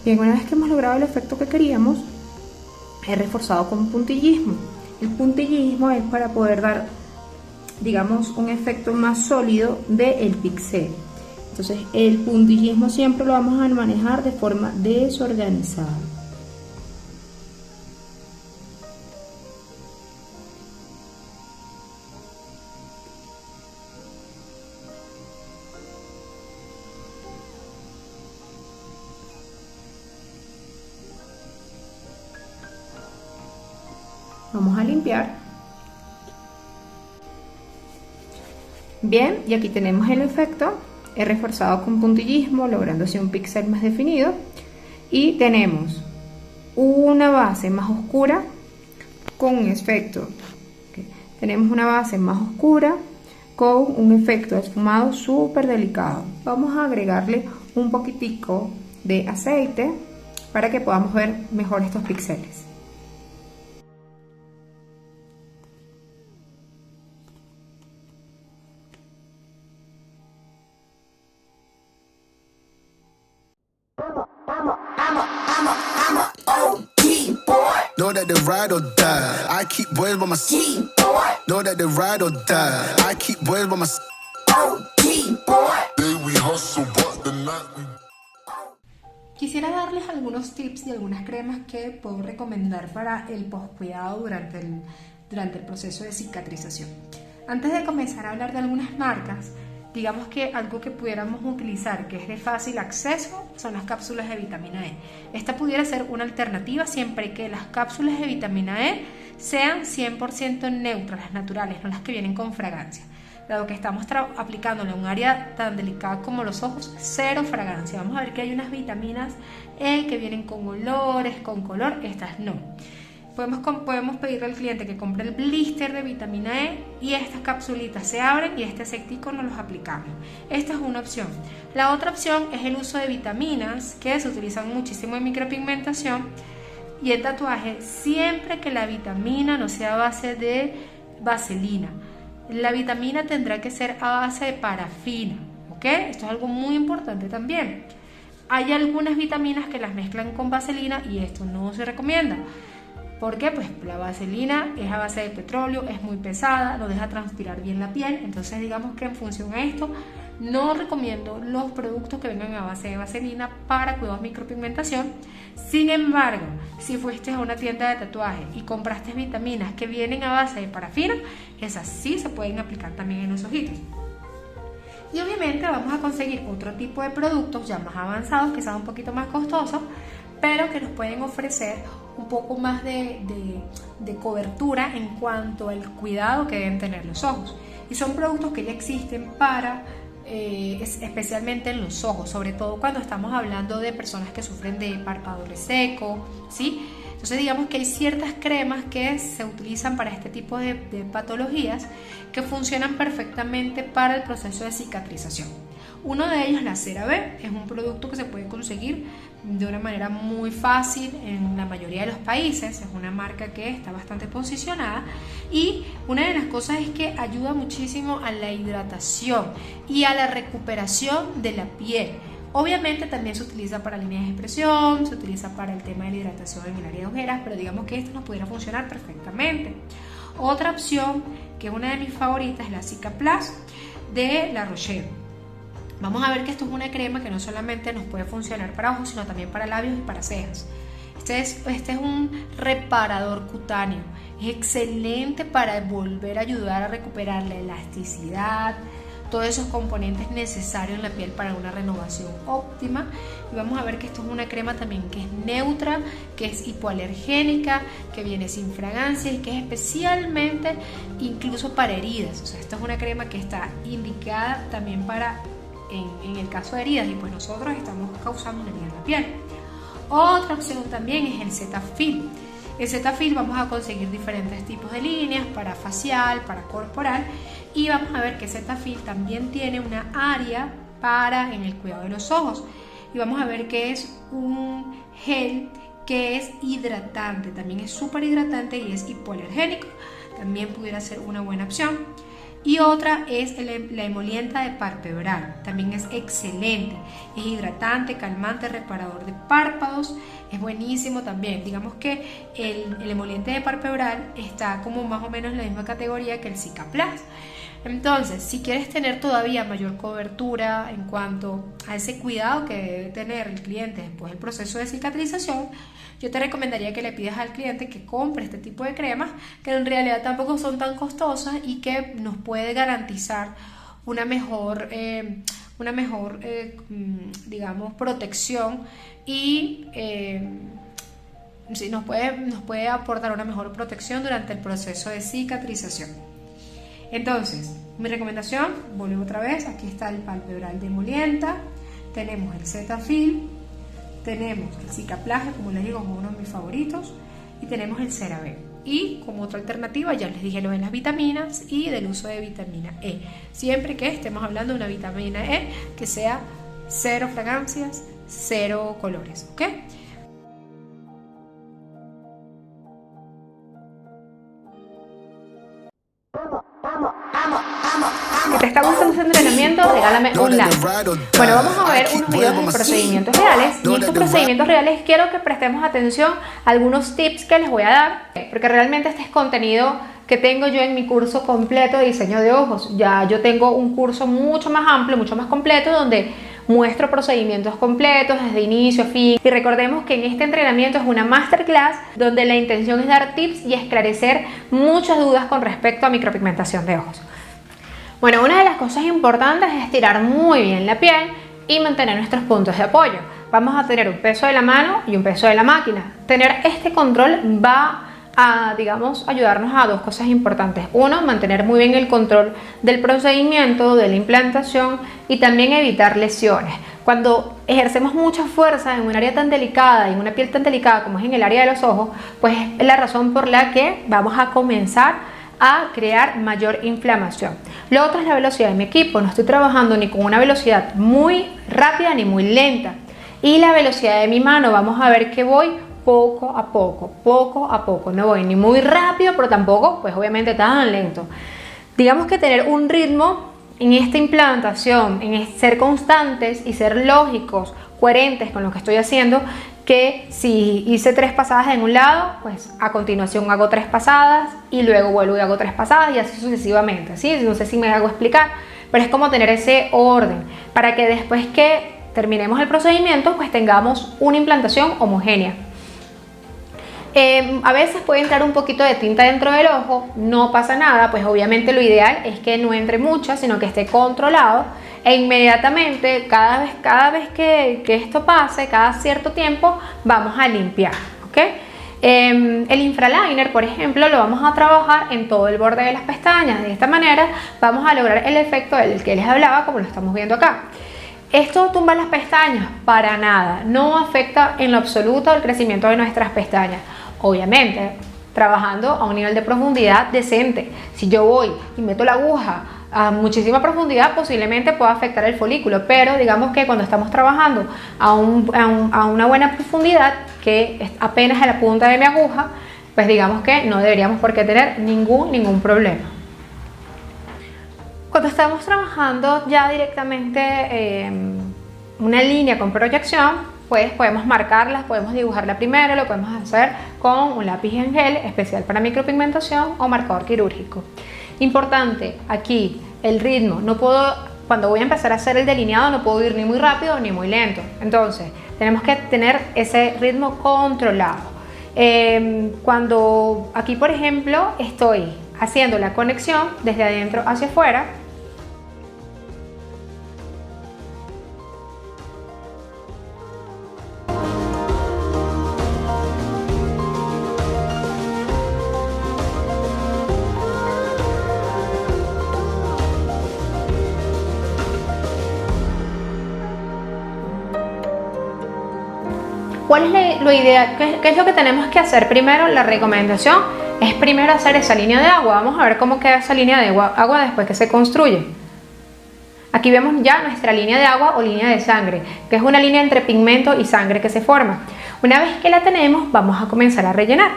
Bien, una vez que hemos logrado el efecto que queríamos, he reforzado con puntillismo. El puntillismo es para poder dar, digamos, un efecto más sólido del píxel. Entonces, el puntillismo siempre lo vamos a manejar de forma desorganizada. Vamos a limpiar. Bien, y aquí tenemos el efecto. He reforzado con puntillismo, logrando así un píxel más definido. Y tenemos una base más oscura con un efecto. Tenemos una base más oscura con un efecto esfumado súper delicado. Vamos a agregarle un poquitico de aceite para que podamos ver mejor estos píxeles. Know that they ride or die. I keep boys by my side. Know that they ride or die. I keep boys by my side. Day we hustle, but the night we Quisiera darles algunos tips y algunas cremas que puedo recomendar para el poscuidado durante el proceso de cicatrización. Antes de comenzar a hablar de algunas marcas, digamos que algo que pudiéramos utilizar que es de fácil acceso son las cápsulas de vitamina E. Esta pudiera ser una alternativa siempre que las cápsulas de vitamina E sean 100% neutras, las naturales, no las que vienen con fragancia. Dado que estamos aplicándole a un área tan delicada como los ojos, cero fragancia. Vamos a ver que hay unas vitaminas E que vienen con olores, con color, estas no. Podemos pedirle al cliente que compre el blister de vitamina E y estas capsulitas se abren y este aceitico nos los aplicamos. Esta es una opción. La otra opción es el uso de vitaminas que se utilizan muchísimo en micropigmentación y el tatuaje siempre que la vitamina no sea a base de vaselina. La vitamina tendrá que ser a base de parafina, ¿ok? Esto es algo muy importante también. Hay algunas vitaminas que las mezclan con vaselina y esto no se recomienda. ¿Por qué? Pues la vaselina es a base de petróleo, es muy pesada, no deja transpirar bien la piel. Entonces digamos que en función a esto no recomiendo los productos que vengan a base de vaselina para cuidados de micropigmentación. Sin embargo, si fuiste a una tienda de tatuaje y compraste vitaminas que vienen a base de parafina, esas sí se pueden aplicar también en los ojitos. Y obviamente vamos a conseguir otro tipo de productos ya más avanzados, quizás un poquito más costosos, pero que nos pueden ofrecer un poco más de cobertura en cuanto al cuidado que deben tener los ojos. Y son productos que ya existen para, especialmente en los ojos, sobre todo cuando estamos hablando de personas que sufren de párpado reseco, ¿sí? Entonces digamos que hay ciertas cremas que se utilizan para este tipo de patologías que funcionan perfectamente para el proceso de cicatrización. Uno de ellos, la CeraVe, es un producto que se puede conseguir de una manera muy fácil en la mayoría de los países. Es una marca que está bastante posicionada y una de las cosas es que ayuda muchísimo a la hidratación y a la recuperación de la piel. Obviamente también se utiliza para líneas de expresión, se utiliza para el tema de la hidratación en el área de ojeras, pero digamos que esto nos pudiera funcionar perfectamente. Otra opción, que es una de mis favoritas, es la Cicaplast de La Roche. Vamos a ver que esto es una crema que no solamente nos puede funcionar para ojos, sino también para labios y para cejas. Este es un reparador cutáneo. Es excelente para volver a ayudar a recuperar la elasticidad, todos esos componentes necesarios en la piel para una renovación óptima. Y vamos a ver que esto es una crema también que es neutra, que es hipoalergénica, que viene sin fragancia y que es especialmente incluso para heridas. O sea, esta es una crema que está indicada también para en el caso de heridas, y pues nosotros estamos causando una herida en la piel. Otra opción también es el Cetaphil. El Cetaphil vamos a conseguir diferentes tipos de líneas para facial, para corporal, y vamos a ver que Cetaphil también tiene una área para en el cuidado de los ojos, y vamos a ver que es un gel que es hidratante, también es súper hidratante y es hipoalergénico, también pudiera ser una buena opción. Y otra es la emolienta de Parpebral, también es excelente, es hidratante, calmante, reparador de párpados, es buenísimo también. Digamos que el emoliente de Parpebral está como más o menos en la misma categoría que el Cicaplast. Entonces, si quieres tener todavía mayor cobertura en cuanto a ese cuidado que debe tener el cliente después del proceso de cicatrización, yo te recomendaría que le pidas al cliente que compre este tipo de cremas, que en realidad tampoco son tan costosas y que nos puede garantizar una mejor digamos, protección y sí, nos puede aportar una mejor protección durante el proceso de cicatrización. Entonces, mi recomendación, volvemos otra vez, aquí está el Parpebral de emolienta, tenemos el Cetaphil, tenemos el Cicaplast, como les digo, es uno de mis favoritos, y tenemos el CeraVe. Y como otra alternativa, ya les dije lo de las vitaminas y del uso de vitamina E. Siempre que estemos hablando de una vitamina E que sea cero fragancias, cero colores, ¿ok? Si te está gustando este entrenamiento, regálame un like. Bueno, vamos a ver unos videos de procedimientos reales. Y en estos procedimientos reales quiero que prestemos atención a algunos tips que les voy a dar, porque realmente este es contenido que tengo yo en mi curso completo de diseño de ojos. Ya yo tengo un curso mucho más amplio, mucho más completo, donde muestro procedimientos completos desde inicio a fin. Y recordemos que en este entrenamiento es una masterclass donde la intención es dar tips y esclarecer muchas dudas con respecto a micropigmentación de ojos. Bueno, una de las cosas importantes es estirar muy bien la piel y mantener nuestros puntos de apoyo. Vamos a tener un peso de la mano y un peso de la máquina. Tener este control va a, digamos, ayudarnos a dos cosas importantes. Uno, mantener muy bien el control del procedimiento, de la implantación, y también evitar lesiones. Cuando ejercemos mucha fuerza en un área tan delicada, en una piel tan delicada como es en el área de los ojos, pues es la razón por la que vamos a comenzar a crear mayor inflamación. Lo otro es la velocidad de mi equipo. No estoy trabajando ni con una velocidad muy rápida ni muy lenta. Y la velocidad de mi mano, vamos a ver que voy poco a poco. No voy ni muy rápido, pero tampoco, pues obviamente tan lento. Digamos que tener un ritmo en esta implantación, en ser constantes y ser lógicos, coherentes con lo que estoy haciendo, que si hice 3 pasadas en un lado, pues a continuación hago 3 pasadas y luego vuelvo y hago 3 pasadas y así sucesivamente, ¿sí? No sé si me hago explicar, pero es como tener ese orden para que después que terminemos el procedimiento, pues tengamos una implantación homogénea. A veces puede entrar un poquito de tinta dentro del ojo, no pasa nada, pues obviamente lo ideal es que no entre mucha, sino que esté controlado, e inmediatamente, cada vez que esto pase, cada cierto tiempo, vamos a limpiar, ¿ok? El infraliner, por ejemplo, lo vamos a trabajar en todo el borde de las pestañas. De esta manera vamos a lograr el efecto del que les hablaba, como lo estamos viendo acá. ¿Esto tumba las pestañas? Para nada, no afecta en lo absoluto el crecimiento de nuestras pestañas. Obviamente, trabajando a un nivel de profundidad decente. Si yo voy y meto la aguja a muchísima profundidad, posiblemente pueda afectar el folículo, pero digamos que cuando estamos trabajando a una buena profundidad, que es apenas a la punta de mi aguja, pues digamos que no deberíamos por qué tener ningún problema. Cuando estamos trabajando ya directamente una línea con proyección, pues podemos marcarlas, podemos dibujarla primero, lo podemos hacer con un lápiz en gel especial para micropigmentación o marcador quirúrgico. Importante aquí el ritmo, cuando voy a empezar a hacer el delineado no puedo ir ni muy rápido ni muy lento, entonces tenemos que tener ese ritmo controlado. Cuando aquí por ejemplo estoy haciendo la conexión desde adentro hacia afuera, ¿cuál es lo ideal? ¿Qué es lo que tenemos que hacer? Primero, la recomendación es primero hacer esa línea de agua. Vamos a ver cómo queda esa línea de agua después que se construye. Aquí vemos ya nuestra línea de agua o línea de sangre, que es una línea entre pigmento y sangre que se forma. Una vez que la tenemos, vamos a comenzar a rellenar.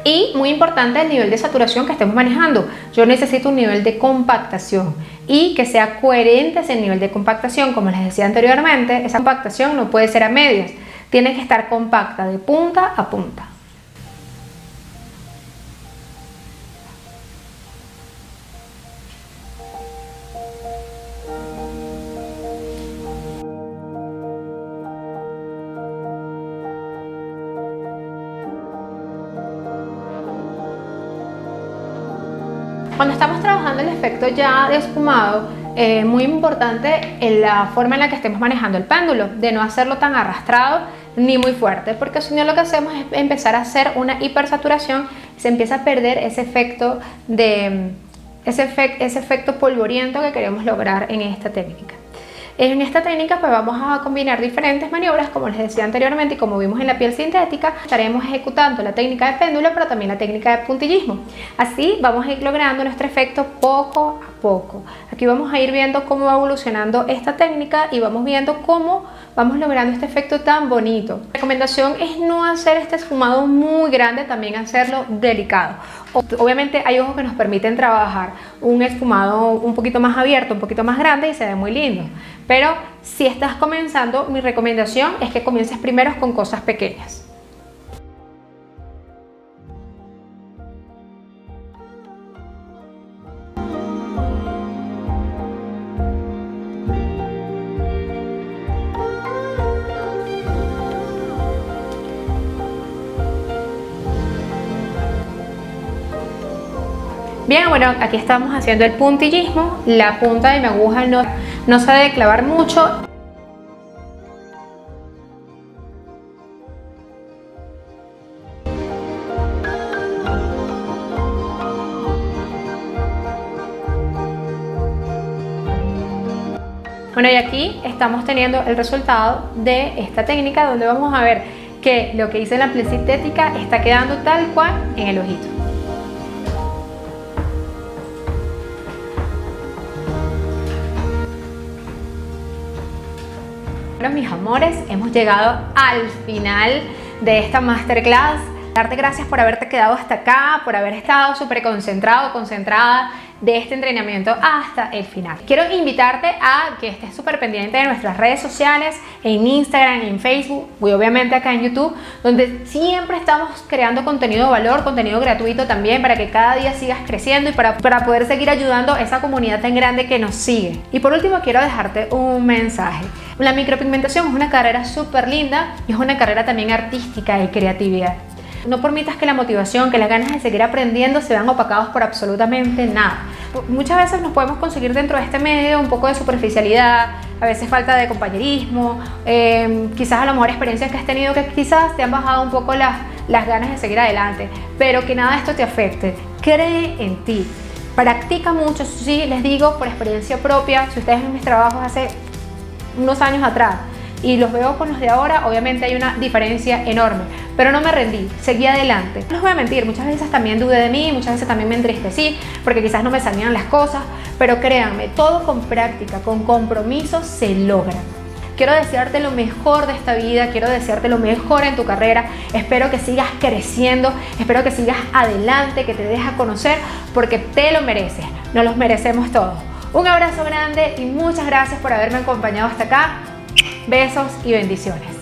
Y muy importante el nivel de saturación que estemos manejando. Yo necesito un nivel de compactación y que sea coherente ese nivel de compactación. Como les decía anteriormente, esa compactación no puede ser a medias, tiene que estar compacta de punta a punta. Cuando estamos trabajando el efecto ya de espumado, muy importante en la forma en la que estemos manejando el péndulo, de no hacerlo tan arrastrado ni muy fuerte, porque si no lo que hacemos es empezar a hacer una hipersaturación, se empieza a perder ese efecto polvoriento que queremos lograr en esta técnica. En esta técnica pues vamos a combinar diferentes maniobras, como les decía anteriormente y como vimos en la piel sintética. Estaremos ejecutando la técnica de péndulo, pero también la técnica de puntillismo. Así vamos a ir logrando nuestro efecto poco a poco. Aquí vamos a ir viendo cómo va evolucionando esta técnica y vamos viendo cómo vamos logrando este efecto tan bonito. La recomendación es no hacer este esfumado muy grande, también hacerlo delicado. Obviamente hay ojos que nos permiten trabajar un esfumado un poquito más abierto, un poquito más grande y se ve muy lindo. Pero si estás comenzando, mi recomendación es que comiences primero con cosas pequeñas. Bien, bueno, aquí estamos haciendo el puntillismo. La punta de mi aguja no se debe clavar mucho. Bueno, y aquí estamos teniendo el resultado de esta técnica, donde vamos a ver que lo que hice en la piel sintética está quedando tal cual en el ojito. Bueno, mis amores, hemos llegado al final de esta masterclass. Darte gracias por haberte quedado hasta acá, por haber estado súper concentrado, concentrada de este entrenamiento hasta el final. Quiero invitarte a que estés súper pendiente de nuestras redes sociales, en Instagram, en Facebook y obviamente acá en YouTube, donde siempre estamos creando contenido de valor, contenido gratuito también, para que cada día sigas creciendo y para poder seguir ayudando a esa comunidad tan grande que nos sigue. Y por último, quiero dejarte un mensaje. La micropigmentación es una carrera súper linda y es una carrera también artística y creatividad. No permitas que la motivación, que las ganas de seguir aprendiendo se vean opacados por absolutamente nada. Muchas veces nos podemos conseguir dentro de este medio un poco de superficialidad, a veces falta de compañerismo, quizás a lo mejor experiencias que has tenido que quizás te han bajado un poco las ganas de seguir adelante, pero que nada de esto te afecte. Cree en ti, practica mucho, sí, les digo por experiencia propia. Si ustedes ven mis trabajos hace unos años atrás y los veo con los de ahora, obviamente hay una diferencia enorme, pero no me rendí, seguí adelante. No les voy a mentir, muchas veces también dudé de mí, muchas veces también me entristecí porque quizás no me salían las cosas, pero créanme, todo con práctica, con compromiso se logra. Quiero desearte lo mejor de esta vida, quiero desearte lo mejor en tu carrera. Espero que sigas creciendo, espero que sigas adelante, que te dejes a conocer, porque te lo mereces, nos los merecemos todos. Un abrazo grande y muchas gracias por haberme acompañado hasta acá. Besos y bendiciones.